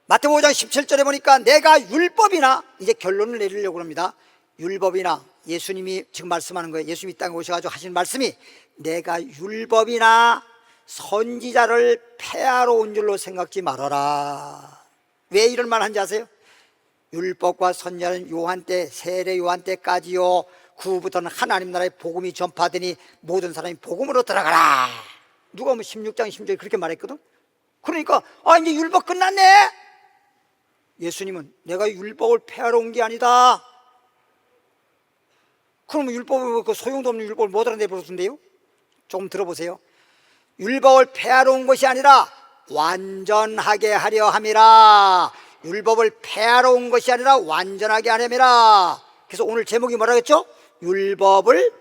마태복음 5장 17절에 보니까 내가 율법이나, 이제 결론을 내리려고 합니다. 율법이나, 예수님이 지금 말씀하는 거예요. 예수님이 이 땅에 오셔가지고 하신 말씀이, 내가 율법이나 선지자를 폐하러 온 줄로 생각지 말아라. 왜 이런 말 한지 아세요? 율법과 선지자는 요한 때, 세례 요한 때까지요, 그 후부터는 하나님 나라의 복음이 전파되니 모든 사람이 복음으로 들어가라. 누가 뭐 16장 16절에 그렇게 말했거든. 그러니까 이제 율법 끝났네. 예수님은 내가 율법을 폐하러 온 게 아니다. 그러면 율법을, 그 소용도 없는 율법을 못 알아내버렸는데요. 조금 들어보세요. 율법을 폐하러 온 것이 아니라 완전하게 하려 함이라. 율법을 폐하러 온 것이 아니라 완전하게 하려 함이라. 그래서 오늘 제목이 뭐라 그랬죠? 율법을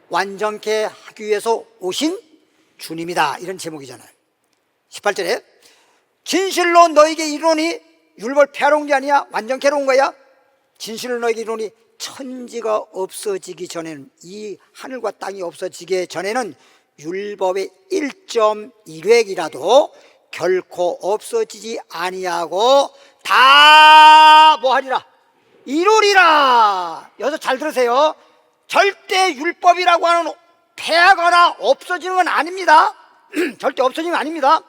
완전케 하기 위해서 오신 주님이다, 이런 제목이잖아요. 18절에 진실로 너에게 이르노니, 율법을 폐하러 온 게 아니야, 완전케 하러 온 거야. 진실로 너에게 이르노니 천지가 없어지기 전에는, 이 하늘과 땅이 없어지기 전에는 율법의 1.1획이라도 결코 없어지지 아니하고 다 뭐하리라? 이루리라. 여기서 잘 들으세요. 절대 율법이라고 하는 폐하거나 없어지는 건 아닙니다. 절대 없어지는 건 아닙니다.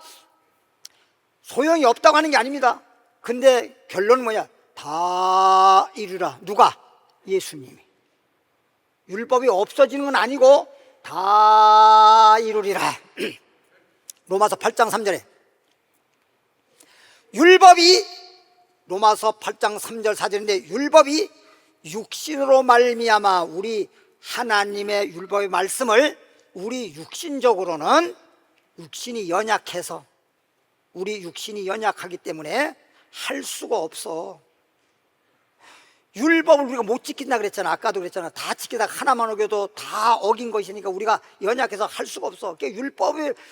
소용이 없다고 하는 게 아닙니다. 근데 결론은 뭐냐? 다 이루라. 누가? 예수님이. 율법이 없어지는 건 아니고 다 이루리라. 로마서 8장 3절에 율법이, 로마서 8장 3절 4절인데 율법이 육신으로 말미암아, 우리 하나님의 율법의 말씀을 우리 육신적으로는, 육신이 연약해서, 우리 육신이 연약하기 때문에 할 수가 없어. 율법을 우리가 못 지킨다 그랬잖아. 아까도 그랬잖아. 다 지키다가 하나만 어겨도 다 어긴 것이니까 우리가 연약해서 할 수가 없어.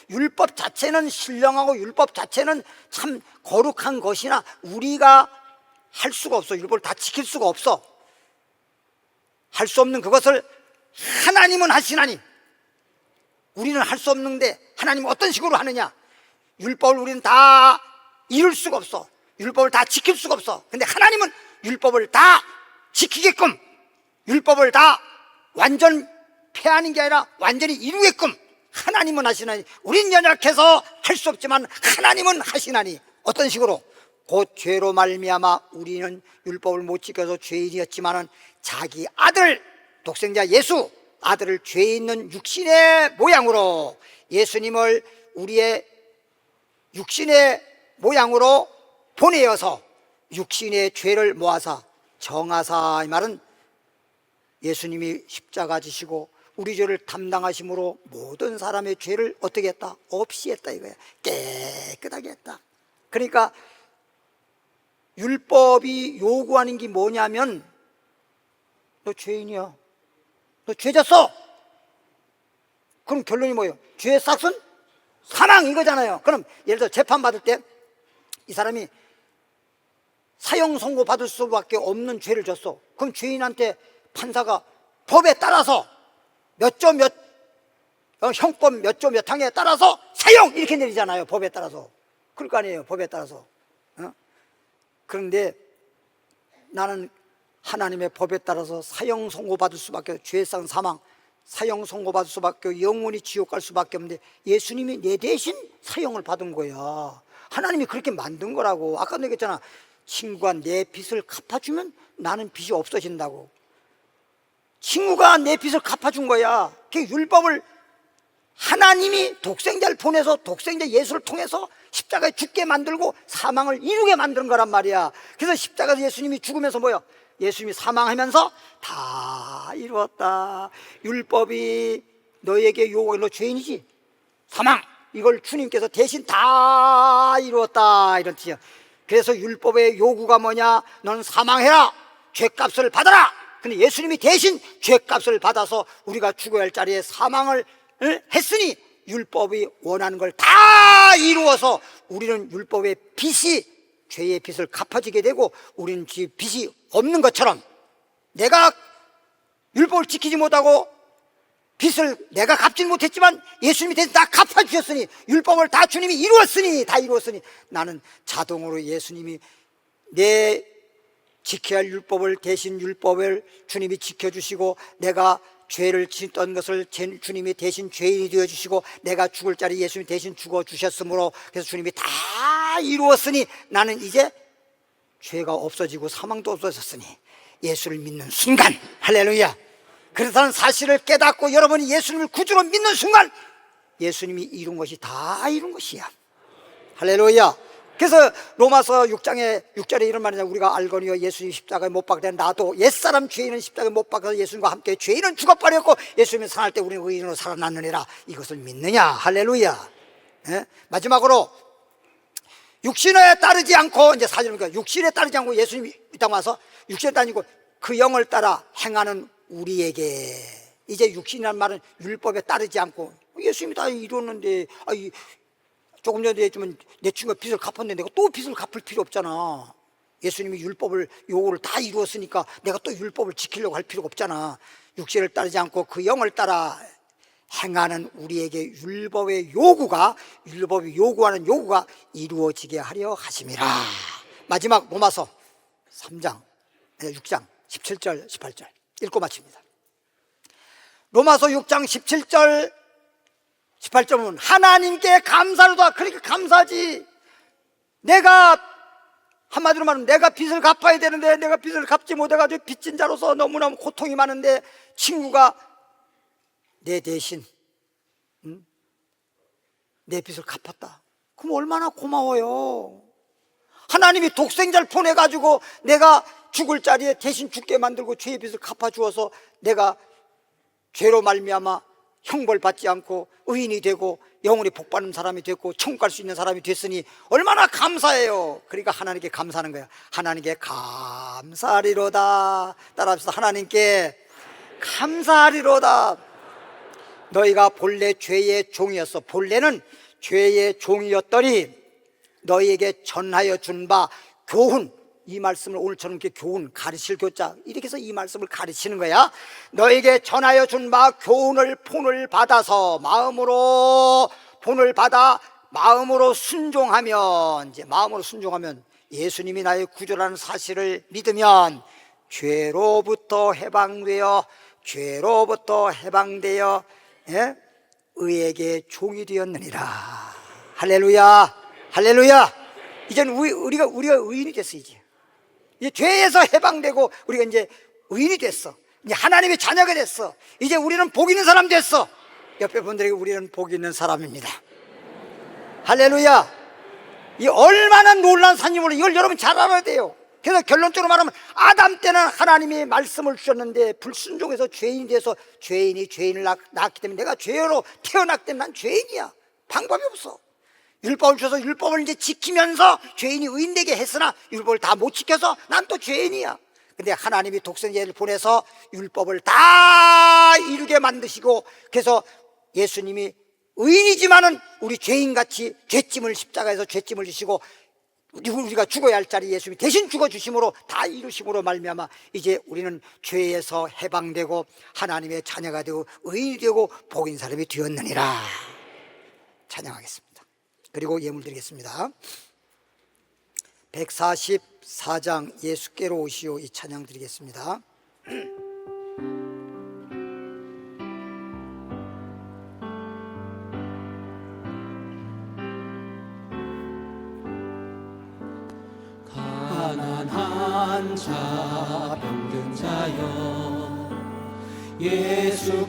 율법 자체는 신령하고 율법 자체는 참 거룩한 것이나 우리가 할 수가 없어. 율법을 다 지킬 수가 없어. 할 수 없는 그것을 하나님은 하시나니 우리는 할 수 없는데 하나님은 어떤 식으로 하느냐? 율법을 우리는 다 이룰 수가 없어. 율법을 다 지킬 수가 없어. 근데 하나님은 율법을 다 지키게끔, 율법을 다 완전 폐하는 게 아니라 완전히 이루게끔 하나님은 하시나니, 우린 연약해서 할 수 없지만 하나님은 하시나니. 어떤 식으로? 곧 죄로 말미암아 우리는 율법을 못 지켜서 죄인이었지만은 자기 아들, 독생자 예수 아들을 죄 있는 육신의 모양으로, 예수님을 우리의 육신의 모양으로 보내어서 육신의 죄를 모아서 정하사. 이 말은 예수님이 십자가 지시고 우리 죄를 담당하심으로 모든 사람의 죄를 어떻게 했다? 없이 했다 이거야. 깨끗하게 했다. 그러니까 율법이 요구하는 게 뭐냐면 너 죄인이야, 너 죄졌어. 그럼 결론이 뭐예요? 죄의 삭은 사망, 이거잖아요. 그럼 예를 들어 재판받을 때 이 사람이 사형 선고 받을 수밖에 없는 죄를 졌어. 그럼 죄인한테 판사가 법에 따라서 몇 조 몇 형법 몇 조 몇 항에 따라서 사형 이렇게 내리잖아요. 법에 따라서. 그럴 거 아니에요. 법에 따라서. 그런데 나는 하나님의 법에 따라서 사형 선고받을 수밖에, 죄상 사망, 사형 선고받을 수밖에, 영원히 지옥 갈 수밖에 없는데 예수님이 내 대신 사형을 받은 거야. 하나님이 그렇게 만든 거라고. 아까도 얘기했잖아. 친구가 내 빚을 갚아주면 나는 빚이 없어진다고. 친구가 내 빚을 갚아준 거야. 그 율법을 하나님이 독생자를 보내서 독생자 예수를 통해서 십자가에 죽게 만들고 사망을 이루게 만든 거란 말이야. 그래서 십자가에서 예수님이 죽으면서 뭐야? 예수님이 사망하면서 다 이루었다. 율법이 너에게 요구해. 너 죄인이지? 사망! 이걸 주님께서 대신 다 이루었다, 이런 뜻이야. 그래서 율법의 요구가 뭐냐? 너는 사망해라, 죄값을 받아라. 근데 예수님이 대신 죄값을 받아서 우리가 죽어야 할 자리에 사망을 했으니 율법이 원하는 걸 다 이루어서 우리는 율법의 빚이, 죄의 빚을 갚아지게 되고 우리는 빚이 없는 것처럼, 내가 율법을 지키지 못하고 빚을 내가 갚지는 못했지만 예수님이 대신 다 갚아주셨으니, 율법을 다 주님이 이루었으니, 다 이루었으니 나는 자동으로 예수님이 내 지켜야 할 율법을 대신 율법을 주님이 지켜주시고, 내가 죄를 짓던 것을 주님이 대신 죄인이 되어주시고, 내가 죽을 자리 예수님이 대신 죽어주셨으므로, 그래서 주님이 다 이루었으니 나는 이제 죄가 없어지고 사망도 없어졌으니 예수를 믿는 순간, 할렐루야, 그렇다는 사실을 깨닫고 여러분이 예수님을 구주로 믿는 순간 예수님이 이룬 것이 다 이룬 것이야. 할렐루야. 그래서 로마서 6장에 6절에 이런 말이냐. 우리가 알거니와 예수님 십자가에 못 박되 나도 옛사람 죄인은 십자가에 못 박아서 예수님과 함께 죄인은 죽어버렸고 예수님이 살아날 때 우리는 의인으로 살아났느니라. 이것을 믿느냐. 할렐루야. 예? 마지막으로 육신에 따르지 않고, 이제 사실은 육신에 따르지 않고 예수님이 이 땅 와서 육신에 따르고 그 영을 따라 행하는 우리에게, 이제 육신이라는 말은 율법에 따르지 않고, 예수님이 다 이뤘는데, 조금 전에 얘기했지만 내 친구가 빚을 갚았는데 내가 또 빚을 갚을 필요 없잖아. 예수님이 율법을 요구를 다 이루었으니까 내가 또 율법을 지키려고 할 필요가 없잖아. 육신을 따르지 않고 그 영을 따라 행하는 우리에게 율법이 요구하는 요구가 이루어지게 하려 하심이라. 마지막 로마서 3장 6장 17절 18절 읽고 마칩니다. 로마서 6장 17절 18절은 하나님께 감사로다. 그러니까 감사하지. 내가 한마디로 말하면 내가 빚을 갚아야 되는데 내가 빚을 갚지 못해가지고 빚진 자로서 너무너무 고통이 많은데 친구가 내 대신 내 빚을 갚았다. 그럼 얼마나 고마워요. 하나님이 독생자를 보내가지고 내가 죽을 자리에 대신 죽게 만들고 죄의 빚을 갚아주어서 내가 죄로 말미암아 형벌 받지 않고 의인이 되고 영원히 복받는 사람이 됐고 천국 갈 수 있는 사람이 됐으니 얼마나 감사해요. 그러니까 하나님께 감사하는 거야. 하나님께 감사하리로다. 따라합시다. 하나님께 감사하리로다. 너희가 본래 죄의 종이었어. 본래는 죄의 종이었더니 너희에게 전하여 준 바 교훈, 이 말씀을 오늘처럼 이렇게 교훈, 가르칠 교자, 이렇게 해서 이 말씀을 가르치는 거야. 너에게 전하여 준 바 교훈을 본을 받아서 본을 받아 마음으로 순종하면, 이제 마음으로 순종하면 예수님이 나의 구주라는 사실을 믿으면 죄로부터 해방되어 예? 의에게 종이 되었느니라. 할렐루야, 할렐루야. 이제는 우리가 의인이 됐어. 이제 죄에서 해방되고 우리가 이제 의인이 됐어. 이제 하나님의 자녀가 됐어. 이제 우리는 복 있는 사람 됐어. 옆에 분들에게 우리는 복 있는 사람입니다. 할렐루야. 이 얼마나 놀라운 사실을 이걸 여러분 잘 알아야 돼요. 그래서 결론적으로 말하면 아담 때는 하나님이 말씀을 주셨는데 불순종해서 죄인이 돼서 죄인을 낳았기 때문에 내가 죄로 태어났기 때문에 난 죄인이야. 방법이 없어. 율법을 줘서 율법을 이제 지키면서 죄인이 의인되게 했으나 율법을 다 못 지켜서 난 또 죄인이야. 근데 하나님이 독생자를 보내서 율법을 다 이루게 만드시고, 그래서 예수님이 의인이지만은 우리 죄인같이 죄짐을 십자가에서 죄짐을 지시고 우리가 죽어야 할 자리 예수님이 대신 죽어주심으로 다 이루심으로 말미암아 이제 우리는 죄에서 해방되고 하나님의 자녀가 되고 의인이 되고 복인 사람이 되었느니라. 찬양하겠습니다. 그리고 예물 드리겠습니다. 144장 예수께로 오시오, 이 찬양 드리겠습니다. 가난한 자 병든 자여 예수께로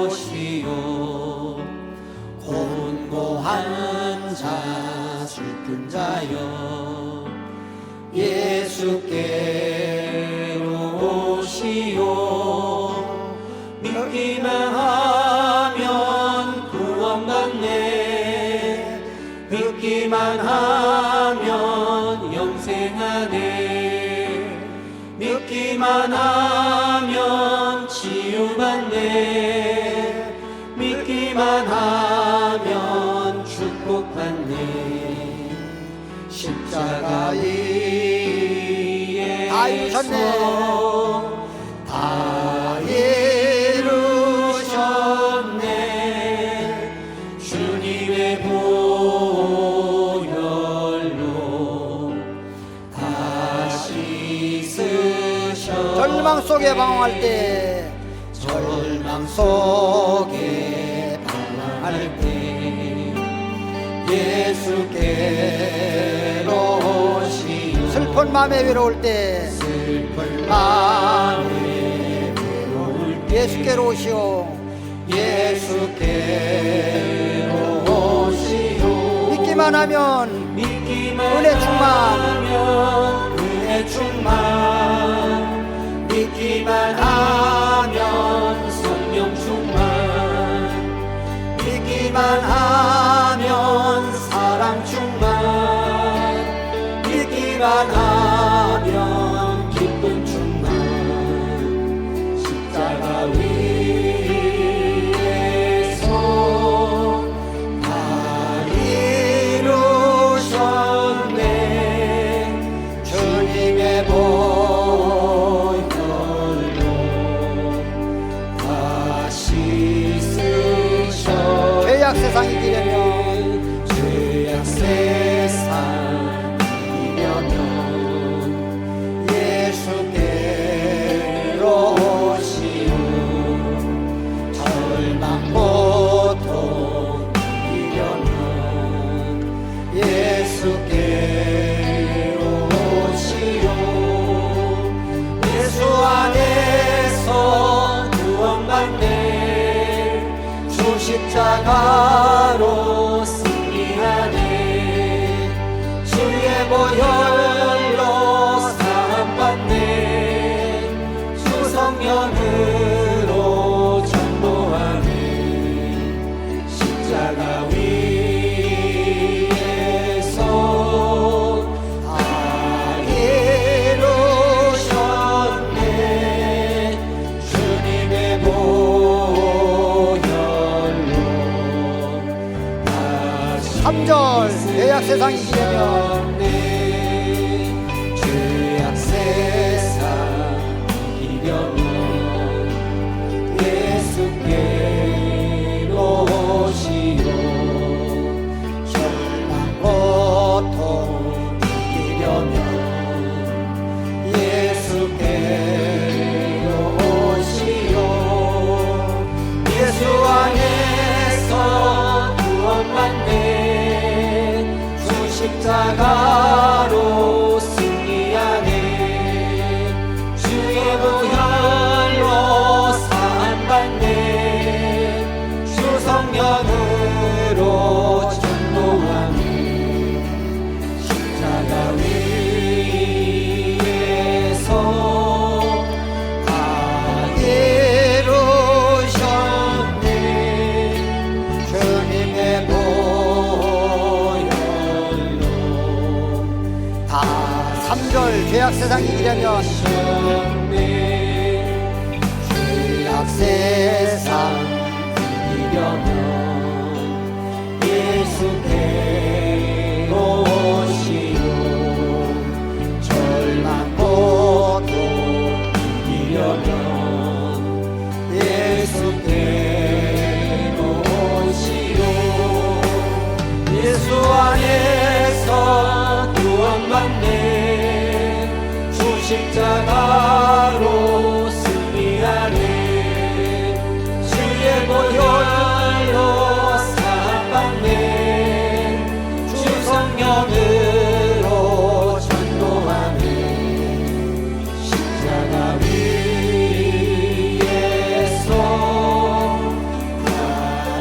오시오. 곤고한 자 슬픈 자여 예수께로 오시오. 믿기만 하면 구원받네. 믿기만 하면 영생하네. 믿기만 하면 치유받네. 믿기만 하면 축복받네. 십자가 위에 다 이루셨네. 다 이루셨네. 주님의 보혈로 다시 쓰셨네. 절망 속에 방황할 때, 절망 속에 방황할 때 예수께로 오시오. 슬픈 마음에 외로울 때 슬픈 마음에 외로울 때 예수께로 오시오. 예수께로 오시오. 믿기만 하면 믿기만 은혜 충만. 하면 은혜 충만. 믿기만 하면 성령 충만. 믿기만 하면 사랑 충만. 믿기만 하면 기쁨 충만. 십자가 위에서 다 이루셨네. 주님의 보혈로 다시 쓰셨네. 죄악 세상 이기려면 죄악 세상 이기려면 예수께로 오시오. 절망 고통 이기려면 예수께로 오시오. 예수 안에서 구원받네. 주 십자가로 승리하네. 주의 보혈로 사함받네. 주 성령으로 전도하네. 십자가 위에서 다 이루셨네. 주님의 보혈로 다시 3절 죄악 세상 이기려면 죄악 세상 이기려면 예수께로 오시오. 절망 고통 이기려면 예수께로 오시오. 예수 안에서 구원받네. 주 십자가 죄악 세상 이기려면 죄악 세상 이기려면 예수께로 오시오. 절망 고통 이기려면 예수께로 오시오. 예수 안에서 구원받네. 주 십자가로 승리하네. 주의 보혈로 사함받네. 주 성령으로 전도하네. 십자가 위에서 다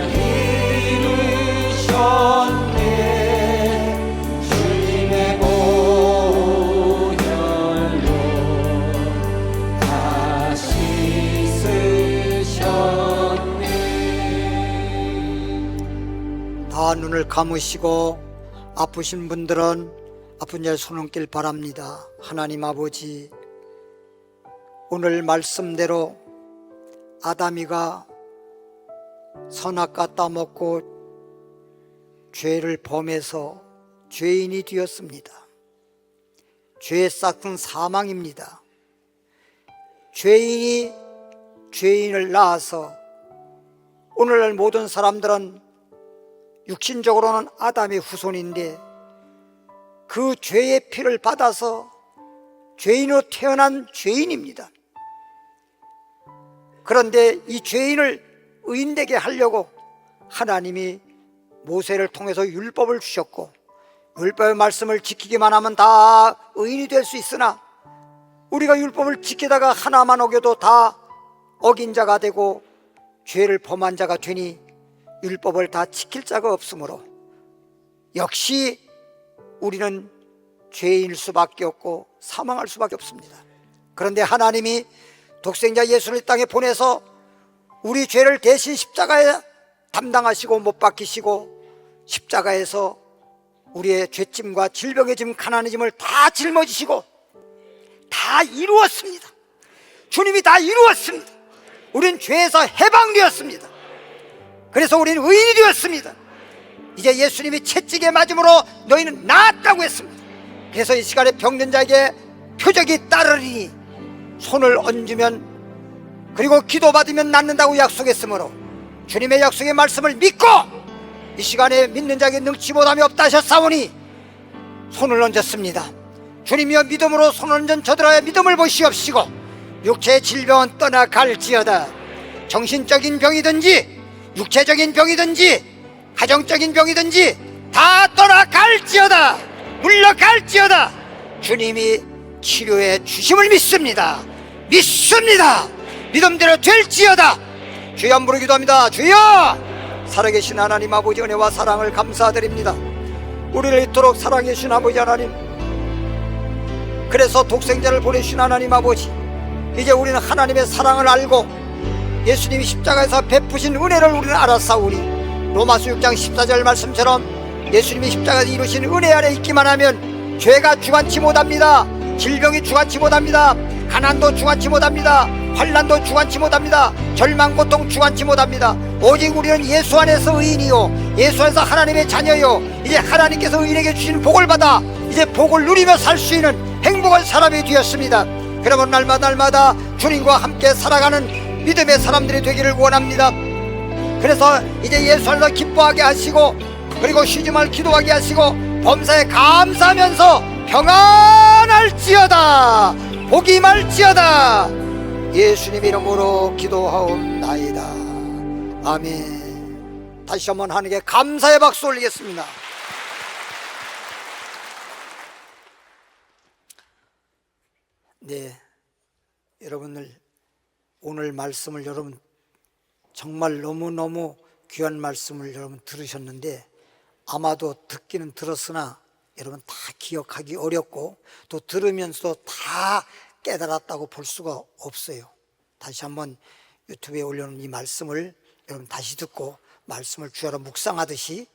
이루셨네. 주님의 보혈로 다 씻으셨네. 다 눈을 감으시고 아프신 분들은 아픈 자의 손 얹길 바랍니다. 하나님 아버지, 오늘 말씀대로 아담이가 선악과 따먹고 죄를 범해서 죄인이 되었습니다. 죄의 싹은 사망입니다. 죄인이 죄인을 낳아서 오늘날 모든 사람들은 육신적으로는 아담의 후손인데 그 죄의 피를 받아서 죄인으로 태어난 죄인입니다. 그런데 이 죄인을 의인되게 하려고 하나님이 모세를 통해서 율법을 주셨고, 율법의 말씀을 지키기만 하면 다 의인이 될 수 있으나 우리가 율법을 지키다가 하나만 어겨도 다 어긴 자가 되고 죄를 범한 자가 되니 율법을 다 지킬 자가 없으므로 역시 우리는 죄인일 수밖에 없고 사망할 수밖에 없습니다. 그런데 하나님이 독생자 예수를 땅에 보내서 우리 죄를 대신 십자가에 담당하시고 못 박히시고 십자가에서 우리의 죄짐과 질병의 짐, 가난의 짐을 다 짊어지시고 다 이루었습니다. 주님이 다 이루었습니다. 우리는 죄에서 해방되었습니다. 그래서 우리는 의인이 되었습니다. 이제 예수님이 채찍에 맞음으로 너희는 나았다고 했습니다. 그래서 이 시간에 병든 자에게 표적이 따르리니 손을 얹으면 그리고 기도받으면 낫는다고 약속했으므로 주님의 약속의 말씀을 믿고 이 시간에 믿는 자에게 능치 못함이 없다 하셨사오니 손을 얹었습니다. 주님이여 믿음으로 손을 얹은 저들의 믿음을 보시옵시고 육체의 질병은 떠나갈지어다. 정신적인 병이든지 육체적인 병이든지 가정적인 병이든지 다 떠나갈지어다. 물러갈지어다. 주님이 치료해 주심을 믿습니다. 믿습니다. 믿음대로 될지어다. 주여 한번 기도합니다. 주여, 살아계신 하나님 아버지, 은혜와 사랑을 감사드립니다. 우리를 이토록 사랑해 주신 아버지 하나님, 그래서 독생자를 보내주신 하나님 아버지, 이제 우리는 하나님의 사랑을 알고 예수님이 십자가에서 베푸신 은혜를 우리는 알았사오니 로마서 6장 14절 말씀처럼 예수님이 십자가에서 이루신 은혜 안에 있기만 하면 죄가 주관치 못합니다. 질병이 주관치 못합니다. 가난도 주관치 못합니다. 환난도 주관치 못합니다. 절망 고통 주관치 못합니다. 오직 우리는 예수 안에서 의인이요 예수 안에서 하나님의 자녀요 이제 하나님께서 의인에게 주신 복을 받아 이제 복을 누리며 살 수 있는 행복한 사람이 되었습니다. 그러면 날마다 주님과 함께 살아가는 믿음의 사람들이 되기를 원합니다. 그래서 이제 예수 안에서 기뻐하게 하시고 그리고 쉬지 말 기도하게 하시고 범사에 감사하면서 평안할지어다. 복이 말지어다. 예수님 이름으로 기도하옵나이다. 아멘. 다시 한번 하나님께 감사의 박수 올리겠습니다. 네, 여러분들 오늘 말씀을 여러분 정말 너무너무 귀한 말씀을 여러분 들으셨는데 아마도 듣기는 들었으나 여러분 다 기억하기 어렵고 또 들으면서도 다 깨달았다고 볼 수가 없어요. 다시 한번 유튜브에 올려놓은 이 말씀을 여러분 다시 듣고 말씀을 주야로 묵상하듯이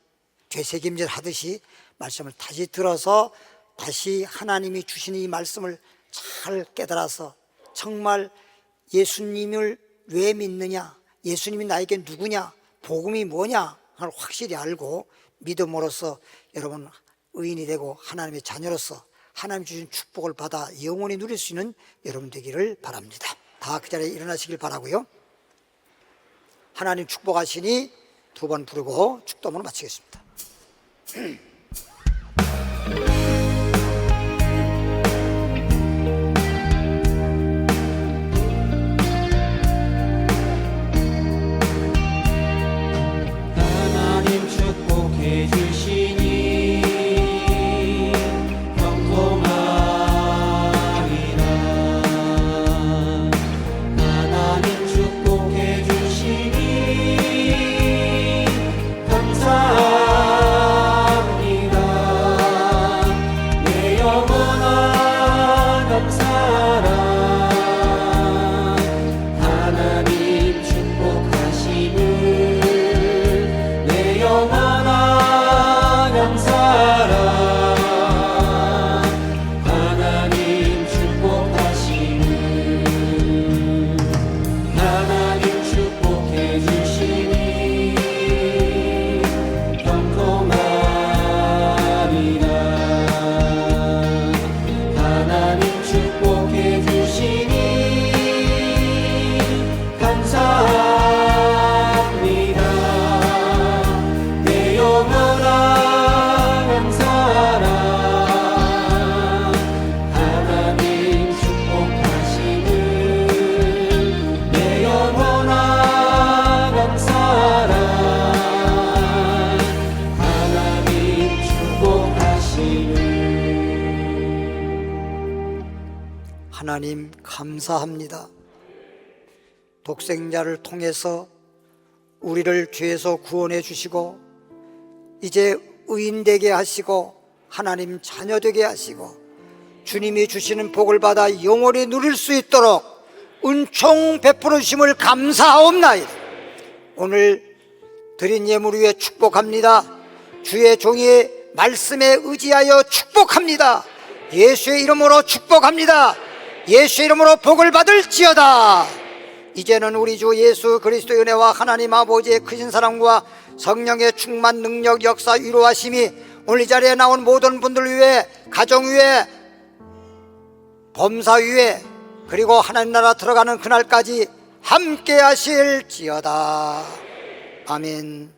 되새김질 하듯이 말씀을 다시 들어서 다시 하나님이 주신 이 말씀을 잘 깨달아서 정말 예수님을 왜 믿느냐, 예수님이 나에게 누구냐, 복음이 뭐냐 하는 확실히 알고 믿음으로써 여러분 의인이 되고 하나님의 자녀로서 하나님 주신 축복을 받아 영원히 누릴 수 있는 여러분 되기를 바랍니다. 다 그 자리에 일어나시길 바라고요. 하나님 축복하시니 두 번 부르고 축도문을 마치겠습니다. 하나님 축복해 주시니 경통하리라. 하나님 축복해 주시니 감사합니다. 내 영원한 감사라. 하나님 축복하시는 영원한 감사라. 하나님 축복하시는 하나님 축복해 주시니 경통하리라. 하나님 축복해 주시니 감사합니다. 영원한 감사라. 하나님 축복하시는 내 영원한 감사라. 하나님 축복하시는 하나님 감사합니다. 독생자를 통해서 우리를 죄에서 구원해 주시고 이제 의인 되게 하시고 하나님 자녀 되게 하시고 주님이 주시는 복을 받아 영원히 누릴 수 있도록 은총 베풀어 주심을 감사하옵나이다. 오늘 드린 예물 위에 축복합니다. 주의 종이 말씀에 의지하여 축복합니다. 예수의 이름으로 축복합니다. 예수의 이름으로 복을 받을지어다. 이제는 우리 주 예수 그리스도의 은혜와 하나님 아버지의 크신 사랑과 성령의 충만 능력 역사 위로하심이 오늘 이 자리에 나온 모든 분들 위해 가정 위에 범사 위에 그리고 하나님 나라 들어가는 그날까지 함께 하실지어다. 아멘.